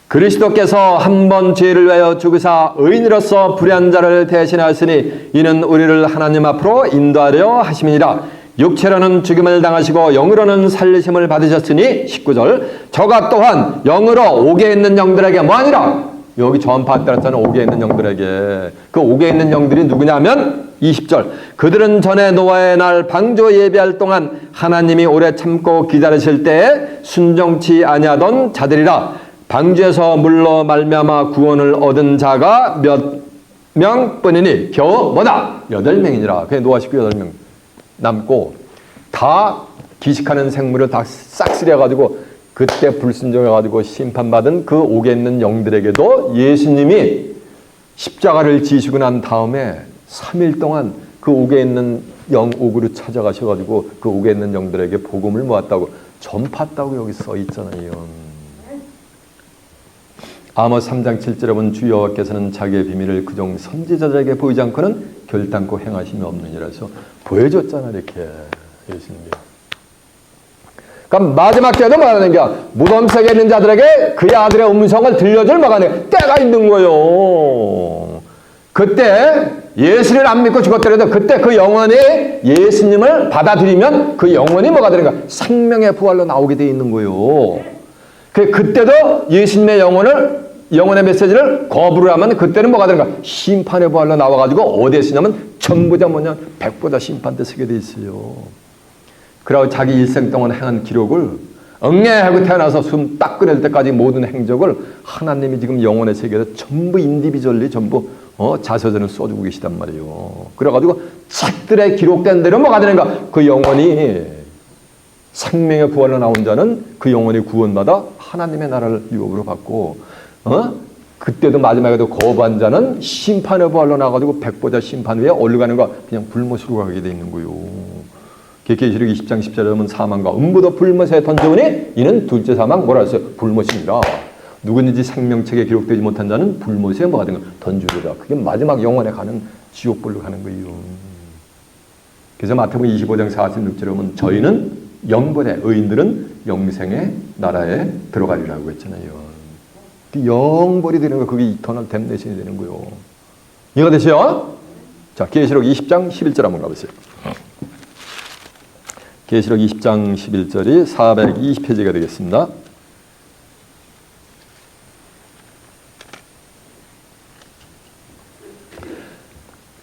그리스도께서 한 번 죄를 위하여 죽으사 의인으로서 불의한 자를 대신하였으니 이는 우리를 하나님 앞으로 인도하려 하심이니라. 육체로는 죽임을 당하시고 영으로는 살리심을 받으셨으니 19절 저가 또한 영으로 옥에 있는 영들에게 뭐하니라? 여기 전파했다는 옥에 있는 영들에게. 그 옥에 있는 영들이 누구냐면 20절. 그들은 전에 노아의 날 방주 예비할 동안 하나님이 오래 참고 기다리실 때에 순종치 아니하던 자들이라. 방주에서 물로 말미암아 구원을 얻은 자가 몇 명뿐이니 겨우 뭐다? 8명이니라. 그게 노아 식구 8명 남고 다 기식하는 생물을 다 싹쓸이해가지고 그때 불순종해가지고 심판받은 그 옥에 있는 영들에게도 예수님이 십자가를 지시고 난 다음에 3일 동안 그 옥에 있는 영옥으로 찾아가셔가지고 그 옥에 있는 영들에게 복음을 모았다고 전파했다고 여기 써 있잖아요. 아모스 3장 7절에 보면 주 여호와께서는 자기의 비밀을 그종 선지자들에게 보이지 않고는 결단코 행하심이 없느니라서 보여줬잖아 이렇게 예수님이. 그럼 마지막 때도 뭐하는 거야? 무덤 속에 있는 자들에게 그의 아들의 음성을 들려줄 뭐가네 때가 있는 거요. 그때 예수를 안 믿고 죽었더라도 그때 그 영혼이 예수님을 받아들이면 그 영혼이 뭐가 되는가? 생명의 부활로 나오게 돼 있는 거요. 그때도 예수님의 영혼의 메시지를 거부를 하면 그때는 뭐가 되는가? 심판의 부활로 나와가지고 어디에 쓰냐면 전부 다 뭐냐? 백보자 심판대 서게 돼 있어요. 그러고 자기 일생 동안 행한 기록을 응애하고 태어나서 숨 딱 끊을 때까지 모든 행적을 하나님이 지금 영혼의 세계에서 전부 인디비주얼리 전부 자서전을 써주고 계시단 말이에요. 그래가지고 책들에 기록된 대로 뭐가 되는가? 그 영혼이 생명의 부활로 나온 자는 그 영혼이 구원받아 하나님의 나라를 유업으로 받고 그때도 마지막에도 거부한 자는 심판의 부활로 나가지고 백보자 심판 위에 올라가는 거 그냥 불못으로 가게 돼 있는 거예요. 계시록 20장 10절에 보면 사망과 음부도 불못에 던져오니 이는 둘째 사망 뭐라 했어요? 불못이니라. 누구든지 생명책에 기록되지 못한 자는 불못에 뭐가 된가? 던지리라. 그게 마지막 영원에 가는 지옥불로 가는 거예요. 그래서 마태복음 25장 46절에 보면 저희는 영벌에 의인들은 영생의 나라에 들어가리라고 했잖아요. 영벌이 되는 거 그게 이터널 댐네이션이 되는 거예요. 이해가 되시죠? 자, 계시록 20장 11절 한번 가보세요. 계시록 20장 11절이 420페이지가 되겠습니다.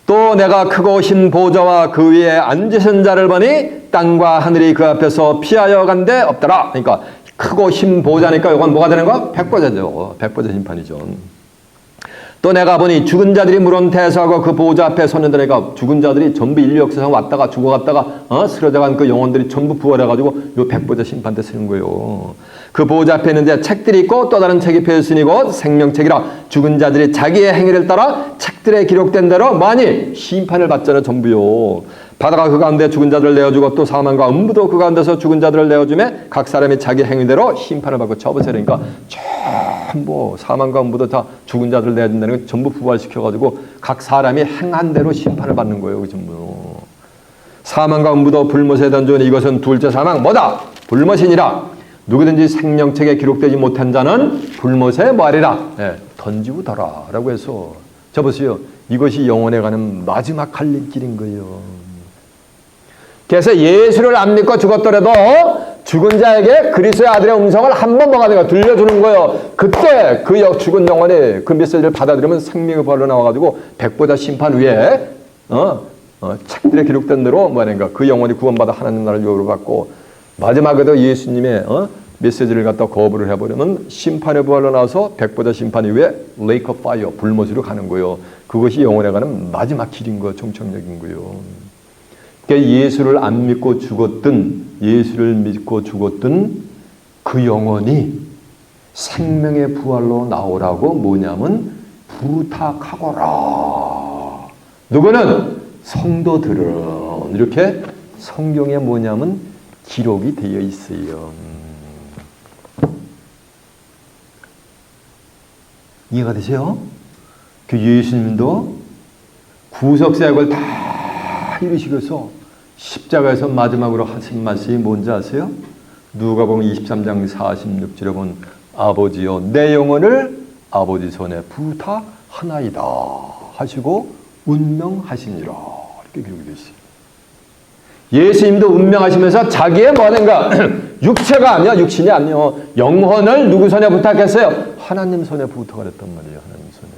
또 내가 크고 흰 보좌와 그 위에 앉으신 자를 보니 땅과 하늘이 그 앞에서 피하여 간데 없더라. 그러니까 크고 흰 보좌니까 이건 뭐가 되는 거? 백보자죠. 백보자 심판이죠. 또 내가 보니 죽은 자들이 물론 대서하고 그 보좌 앞에 섰는데 내가 죽은 자들이 전부 인류 역사상 왔다가 죽어갔다가 쓰러져간 그 영혼들이 전부 부활해가지고 요 백보자 심판 때 쓰는 거예요. 그 보좌 앞에 있는데 책들이 있고 또 다른 책이 펴있으니 곧 생명책이라. 죽은 자들이 자기의 행위를 따라 책들에 기록된 대로 많이 심판을 받잖아요. 전부요. 바다가 그 가운데 죽은 자들을 내어주고 또 사망과 음부도 그 가운데서 죽은 자들을 내어주매 각 사람이 자기 행위대로 심판을 받고 접으세요. 그러니까 전부 사망과 음부도 다 죽은 자들을 내어준다는 건 전부 부활시켜가지고 각 사람이 행한 대로 심판을 받는 거예요. 전부. 사망과 음부도 불못에 던져오니 이것은 둘째 사망 뭐다? 불못이니라. 누구든지 생명책에 기록되지 못한 자는 불못에 뭐하리라? 던지고 둬라 라고 해서 접으세요. 이것이 영원에 가는 마지막 갈림길인 거예요. 그래서 예수를 안 믿고 죽었더라도 죽은 자에게 그리스도의 아들의 음성을 한 번 뭐가 되가 들려주는 거예요. 그때 그 죽은 영혼이 그 메시지를 받아들이면 생명의 부활로 나와가지고 백보자 심판 위에 책들에 기록된 대로 뭐하는가 그 영혼이 구원받아 하나님 나라를 유업으로 받고 마지막에도 예수님의 메시지를 갖다 거부를 해버리면 심판의 부활로 나와서 백보자 심판 이후에 레이크 오브 파이어 불못으로 가는 거예요. 그것이 영혼에 가는 마지막 길인 거예요. 종착역인 거예요. 그러니까 예수를 안 믿고 죽었든 예수를 믿고 죽었든 그 영혼이 생명의 부활로 나오라고 뭐냐면 부탁하거라. 누구는? 성도들은. 이렇게 성경에 뭐냐면 기록이 되어 있어요. 이해가 되세요? 그 예수님도 구속사역을 다 이루시고서 십자가에서 마지막으로 하신 말씀이 뭔지 아세요? 누가복음 23장 46절에 보면 아버지여 내 영혼을 아버지 손에 부탁하나이다 하시고 운명하시니라 이렇게 기록이 되어 있어요. 예수님도 운명하시면서 자기의 뭐하는가 육체가 아니야 육신이 아니요 영혼을 누구 손에 부탁했어요? 하나님 손에 부탁을 했단 말이에요. 하나님 손에.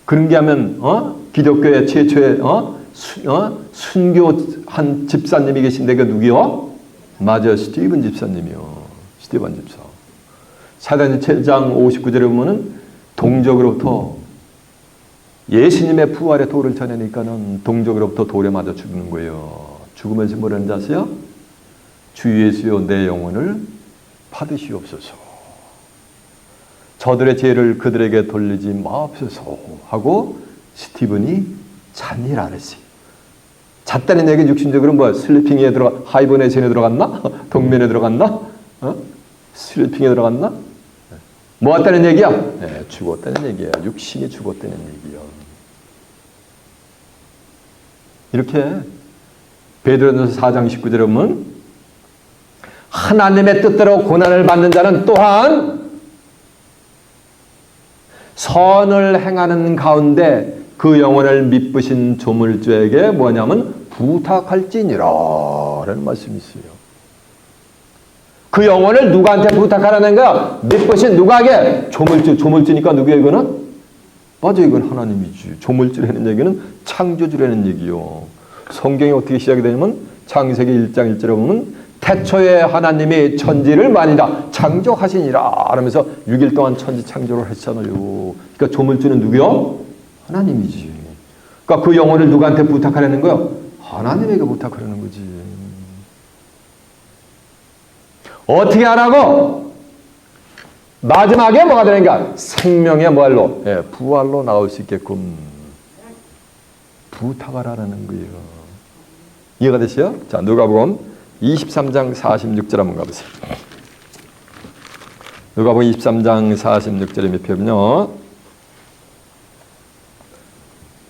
그런 게 하면 기독교의 최초의 순교한 집사님이 계신데 그 누구요? 맞아요. 스티븐 집사님이요. 스티븐 집사. 사도행전 7장 59절에 보면은 동족으로부터 예수님의 부활의 도를 전하니까는 동족으로부터 돌에 맞아 죽는 거예요. 죽으면서 뭐라는지 아세요? 주 예수여 내 영혼을 받으시옵소서. 저들의 죄를 그들에게 돌리지 마옵소서 하고 스티븐이 잔이라 그랬어요. 잤다는 얘기는 육신적으로 뭐 슬리핑에 들어가, 하이버네이션에 들어갔나? 동면에 들어갔나? 슬리핑에 들어갔나? 뭐 왔다는 얘기야? 네, 죽었다는 얘기야. 육신이 죽었다는 얘기야. 이렇게 베드로전서 4장 19절에 보면 하나님의 뜻대로 고난을 받는 자는 또한 선을 행하는 가운데 그 영혼을 미쁘신 조물주에게 뭐냐면 부탁할지니라 라는 말씀이 있어요. 그 영혼을 누구한테 부탁하라는 거야? 미쁘신 누구에게? 조물주니까 누구야 이거는? 맞아, 이건 하나님이지. 조물주라는 얘기는 창조주라는 얘기요. 성경이 어떻게 시작이 되냐면 창세기 1장 1절에 보면 태초에 하나님이 천지를 만이라 창조하시니라 하면서 6일 동안 천지 창조를 했잖아요. 그러니까 조물주는 누구요? 하나님이지. 그러니까 그 영혼을 누구한테 부탁하라는 거요? 하나님에게 부탁하라는 거지. 어떻게 하라고? 마지막에 뭐가 되는가? 생명의 뭐할로? 부활로 나올 수 있게끔 부탁을 하라는 거예요. 이해가 되시죠? 자, 누가복음 23장 46절 한번 가보세요. 누가복음 23장 46절에 몇 표면요?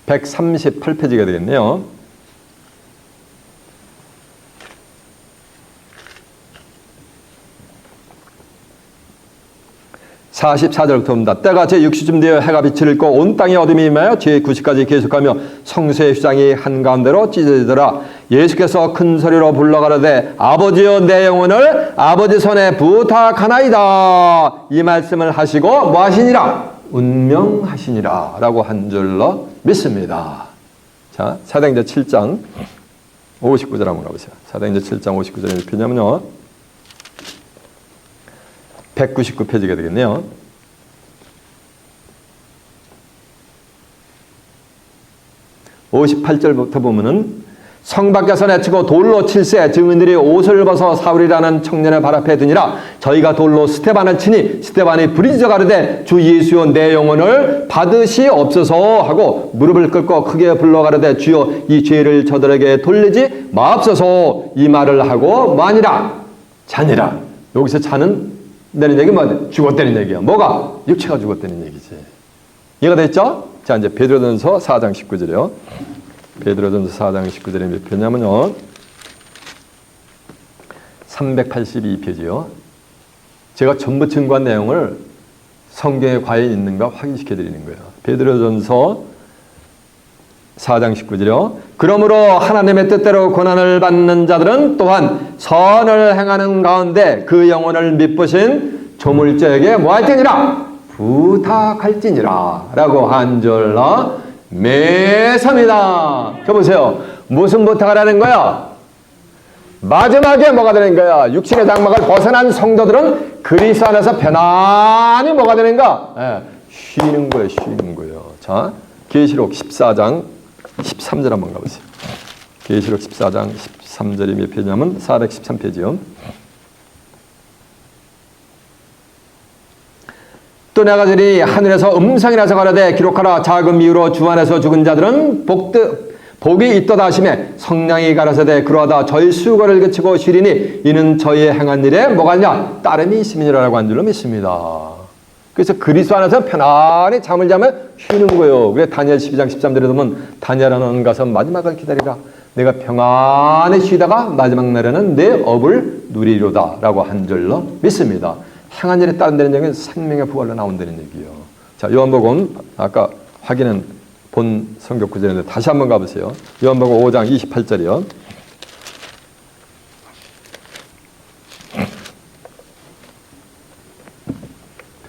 138페이지가 되겠네요. 44절부터 봅니다. 때가 제6시쯤 되어 해가 빛을 잃고 온 땅에 어둠이 임하여 제9시까지 계속하며 성소의 휘장이 한가운데로 찢어지더라. 예수께서 큰 소리로 불러가라되 아버지여 내 영혼을 아버지 손에 부탁하나이다. 이 말씀을 하시고 뭐 하시니라? 운명하시니라 라고 한 줄로 믿습니다. 자, 사도행전 7장 59절 한번 가보세요. 사도행전 7장 59절에 몇 표냐면요, 199페이지가 되겠네요. (58절부터) 보면은 성 밖에서 내치고 돌로 칠세 증인들이 옷을 벗어 사울이라는 청년의 발 앞에 드니라. 저희가 돌로 스테반을 치니 스테반이 부르짖어 가로되 주 예수여 내 영혼을 받으시옵소서 하고 무릎을 꿇고 크게 불러 가로되 주여 이 죄를 저들에게 돌리지 마옵소서. 이 말을 하고 뭐하니라? 자니라. 여기서 자는 다는 얘기는 뭐야? 죽었다는 얘기야. 뭐가? 육체가 죽었다는 얘기지. 이해가 됐죠? 자, 이제 베드로전서 4장 19절이요. 베드로전서 4장 19절에 몇 표냐면요, 382페이지요. 제가 전부 증거한 내용을 성경에 과연 있는가 확인시켜 드리는 거예요. 베드로전서 4장 19절이요. 그러므로 하나님의 뜻대로 고난을 받는 자들은 또한 선을 행하는 가운데 그 영혼을 미쁘신 조물주에게 뭐할지니라? 부탁할지니라 라고 한 줄로 믿습니다. 저 보세요. 무슨 부탁을 하는 거야? 마지막에 뭐가 되는 거야? 육신의 장막을 벗어난 성도들은 그리스도 안에서 편안히 뭐가 되는가? 쉬는 거예요. 쉬는 거예요. 자, 계시록 14장 13절 한번 가보세요. 계시록 14장 13절이 몇 페이지냐면 413페이지요. 또 내가 들으니 하늘에서 음성이 나서 가라되 기록하라. 작은 미유로 주 안에서 죽은 자들은 복이 있도다 하시매 성령이 가라사대 그러하다 저희 수고를 그치고 쉬리니 이는 저희의 행한 일에 뭐가 있냐? 따름이 있음이니라고 한 줄로 믿습니다. 그래서 그리스도 안에서 편안히 잠을 자면 쉬는 거예요. 그래 다니엘 12장 13절에 보면 다니엘아는 가서 마지막을 기다리라. 내가 평안히 쉬다가 마지막 날에는 내 업을 누리리로다 라고 한 줄로 믿습니다. 행한 일에 따른다는 얘기는 생명의 부활로 나온다는 얘기예요. 자, 요한복음 아까 확인은 본 성경 구절인데 다시 한번 가보세요. 요한복음 5장 28절이요.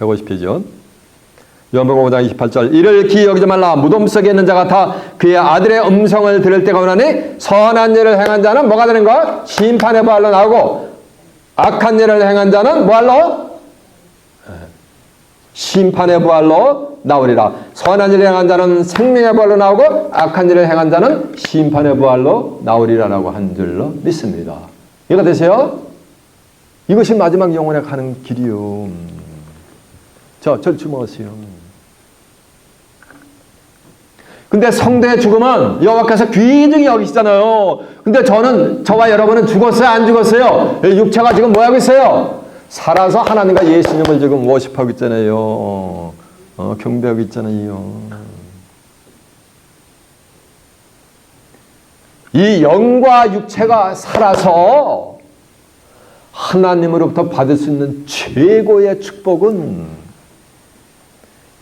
150페이지요. 요한복음 5장 28절 이를 기이 여기지 말라. 무덤 속에 있는 자가 다 그의 아들의 음성을 들을 때가 오나니 선한 일을 행한 자는 뭐가 되는 거야? 심판의 부활로 나오고 악한 일을 행한 자는 뭐할로? 심판의 부활로 나오리라. 선한 일을 행한 자는 생명의 부활로 나오고 악한 일을 행한 자는 심판의 부활로 나오리라라고 한 줄로 믿습니다. 이해가 되세요? 이것이 마지막 영혼에 가는 길이요. 자, 절 주목하세요. 근데 성도의 죽음은 여호와께서 귀중히 여기시잖아요. 근데 저와 여러분은 죽었어요? 안 죽었어요? 육체가 지금 뭐 하고 있어요? 살아서 하나님과 예수님을 지금 워십하고 있잖아요. 경배하고 있잖아요. 이 영과 육체가 살아서 하나님으로부터 받을 수 있는 최고의 축복은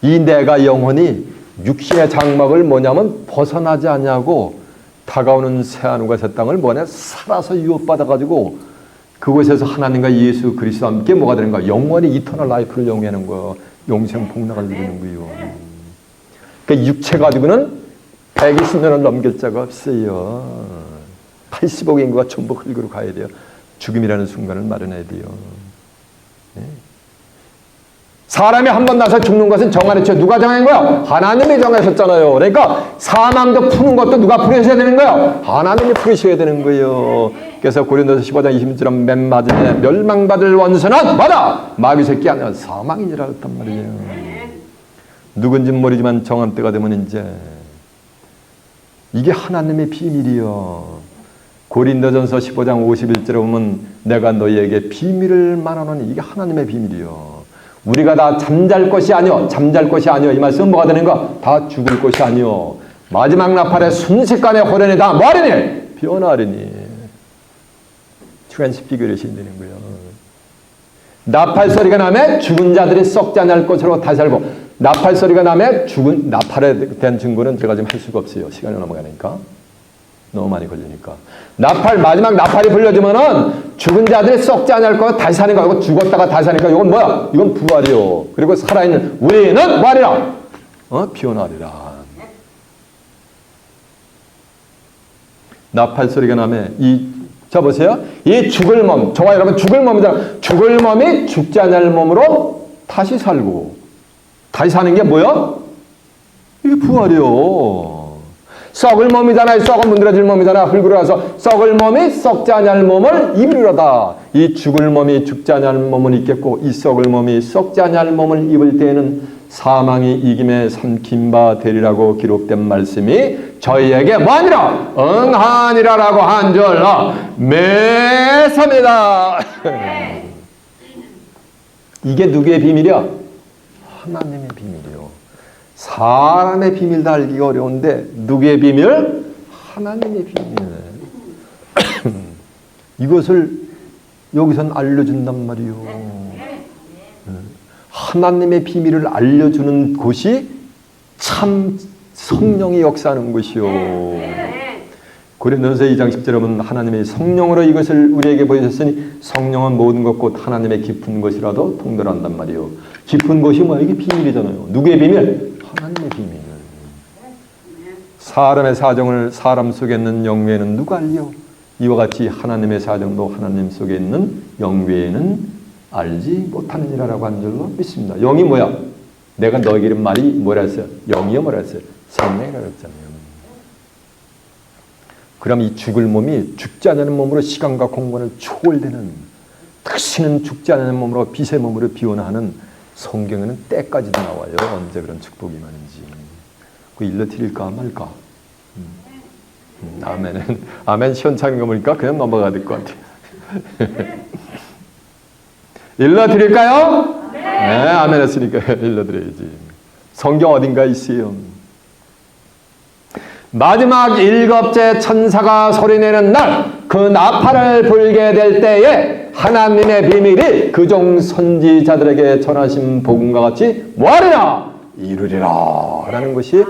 이 내가 영혼이 육신의 장막을 뭐냐면 벗어나지 않냐고 다가오는 새하늘과 새 땅을 뭐냐 살아서 유업받아가지고 그곳에서 하나님과 예수 그리스도와 함께 뭐가 되는 거야? 영원히 이터널 라이프를 영위하는 거야. 영생 복락을 누리는 거예요. 그러니까 육체 가지고는 120년을 넘길 자가 없어요. 85억 인구가 전부 흙으로 가야 돼요. 죽음이라는 순간을 마련해야 돼요. 네? 사람이 한 번 나서 죽는 것은 정하는 죄 누가 정한 거야? 하나님이 정하셨잖아요. 그러니까 사망도 푸는 것도 누가 풀으셔야 되는 거야? 하나님이 풀으셔야 되는 거예요. 그래서 고린도서 15장 20절은 맨 마지막에 멸망받을 원수는 뭐다? 마귀 새끼 아니라 사망이니라 했단 말이에요. 누군지는 모르지만 정한 때가 되면 이제 이게 하나님의 비밀이요. 고린도전서 15장 51절에 보면 내가 너희에게 비밀을 말하노니 이게 하나님의 비밀이요. 우리가 다 잠잘 것이 아니요. 잠잘 것이 아니요. 이 말씀은 뭐가 되는가? 다 죽을 것이 아니요. 마지막 나팔에 순식간에 호련이 다 뭐하리니? 변화하리니. 트랜스피그레이션이 되는 거예요. 나팔 소리가 나면 죽은 자들이 썩지 않을 것으로 다시 살고 나팔 소리가 나면 죽은 나팔에 대한 증거는 제가 지금 할 수가 없어요. 시간이 넘어가니까. 너무 많이 걸리니까. 마지막 나팔이 불려지면은 죽은 자들이 썩지 않을 거 다시 사는 거고 죽었다가 다시 사니까 이건 뭐야? 이건 부활이요. 그리고 살아있는 우리는 뭐하리라? 변화하리라. 나팔 소리가 나면 자 보세요. 이 죽을 몸, 저와 여러분 죽을 몸이잖아. 죽을 몸이 죽지 않을 몸으로 다시 살고 다시 사는 게 뭐야? 이게 부활이요. 썩을 몸이잖아요. 썩은 문드러질 몸이잖아. 흙으로 가서 썩을 몸이 썩지 아니할 몸을 입으리로다. 이 죽을 몸이 죽지 아니할 몸은 있겠고 이 썩을 몸이 썩지 아니할 몸을 입을 때에는 사망이 이김에 삼킨 바 되리라고 기록된 말씀이 저희에게 뭐하니라? 응하니라라고 한 줄로 매섭니다. 이게 누구의 비밀이야? 하나님의 비밀이요. 사람의 비밀 다 알기가 어려운데 누구의 비밀? 하나님의 비밀. 이것을 여기선 알려준단 말이요. 하나님의 비밀을 알려주는 곳이 참 성령이 역사하는 것이요. 고린도서 2장 10절에 보면 하나님의 성령으로 이것을 우리에게 보여주셨으니 성령은 모든 것 곧 하나님의 깊은 것이라도 통달한단 말이요. 깊은 것이 뭐야? 이게 비밀이잖아요. 누구의 비밀? 하나님의 비밀. 사람의 사정을 사람 속에 있는 영 외에는 누가 알려? 이와 같이 하나님의 사정도 하나님 속에 있는 영 외에는 알지 못하느니라라고 한 줄로 믿습니다. 영이 뭐야? 내가 너에게 이런 말이 뭐라 했어요? 영이요 뭐라 했어요? 생명이라고 했잖아요. 그럼 이 죽을 몸이 죽지 않는 몸으로 시간과 공간을 초월되는 다시는 죽지 않는 몸으로 빛의 몸으로 비워나는 성경에는 때까지도 나와요. 언제 그런 축복이 많은지. 그 일러드릴까 말까? 아멘 시원찮은 거 보니까 그냥 넘어가야 될 것 같아요. 일러드릴까요? 네, 아멘 했으니까 일러드려야지. 성경 어딘가 있어요. 마지막 일곱째 천사가 소리내는 날 그 나팔을 불게 될 때에 하나님의 비밀이 그종 선지자들에게 전하신 복음과 같이 뭐하리라? 이루리라 라는 것이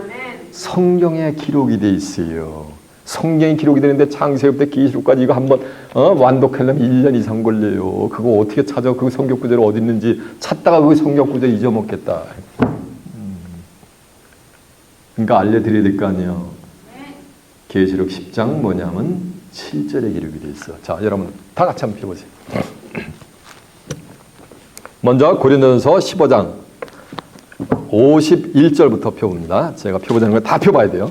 성경에 기록이 되어 있어요. 성경이 기록이 되는데 창세기부터 계시록까지 이거 한번 완독하려면 1년 이상 걸려요. 그거 어떻게 찾아? 그 성경 구절이 어디 있는지 찾다가 그 성경 구절 잊어먹겠다. 그러니까 알려드려야 될 거 아니에요. 계시록 10장 뭐냐면 7절에 기록이 돼 있어. 자, 여러분 다 같이 한번 펴보세요. 먼저 고린도전서 15장 51절부터 펴봅니다. 제가 펴보자는 걸 다 펴봐야 돼요.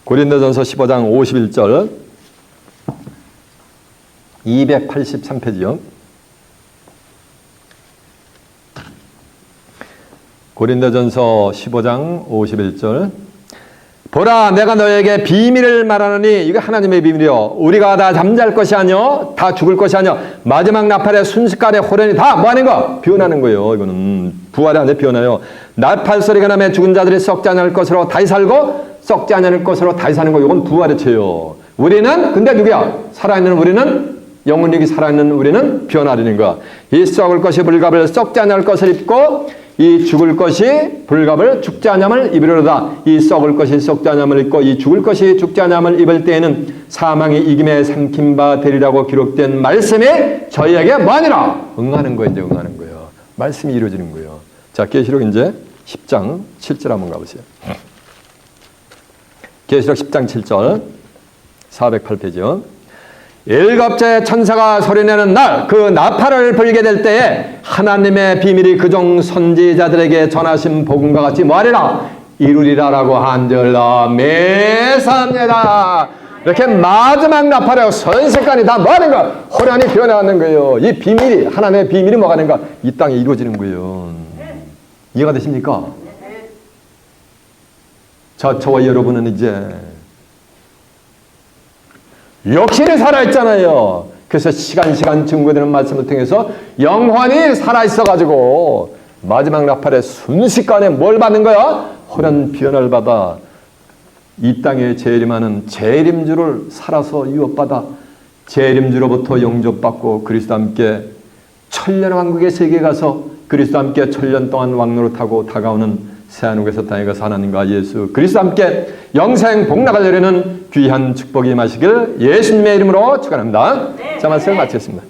고린도전서 15장 51절 283페이지요. 고린도전서 15장 51절 보라 내가 너에게 비밀을 말하노니 이거 하나님의 비밀이요 우리가 다 잠잘 것이 아니요 다 죽을 것이 아니요 마지막 나팔의 순식간에 호련이 다 뭐하는 거? 변하는 거예요. 이거는 부활이 아니라 변해요. 나팔 소리가 나면 죽은 자들이 썩지 않을 것으로 다시 살고 썩지 않을 것으로 다시 사는 거. 이건 부활의 체요. 우리는 근데 누구야? 살아있는 우리는 영혼력이 살아있는 우리는 변화되는 거야. 이 썩을 것이 불갑을 썩지 않을 것을 입고 이 죽을 것이 불갑을 죽지 않음을 입으려다. 이 썩을 것이 썩지 않음을 입고 이 죽을 것이 죽지 않음을 입을 때에는 사망이 이김에 삼킨 바 되리라고 기록된 말씀이 저희에게 뭐하니라? 응하는 거예요. 이제 응하는 거예요. 말씀이 이루어지는 거예요. 자, 계시록 이제 10장 7절 한번 가보세요. 계시록 10장 7절 408페이지요. 일곱째 천사가 소리내는 날 그 나팔을 불게 될 때에 하나님의 비밀이 그종 선지자들에게 전하신 복음과 같이 뭐하리라? 이루리라라고 한절로 매사합니다. 이렇게 마지막 나팔에 순식간에 다 뭐하는 거야? 호련히 변화하는 거예요. 이 비밀이 하나님의 비밀이 뭐가 되는가? 이 땅에 이루어지는 거예요. 이해가 되십니까? 저와 여러분은 이제 역신이 살아있잖아요. 그래서 시간 증거되는 말씀을 통해서 영원히 살아있어가지고 마지막 나팔의 순식간에 뭘 받는 거야? 호련 변화를 받아 이 땅에 재림하는 재림주를 살아서 유업받아 재림주로부터 영접받고 그리스도 함께 천년 왕국의 세계에 가서 그리스도 함께 천년 동안 왕노릇하고 다가오는 새하늘에서 땅에 가서 하나님과 예수 그리스도 함께 영생 복락을 누리는 귀한 축복이 임하시길 예수님의 이름으로 축원합니다. 자, 말씀을 마치겠습니다.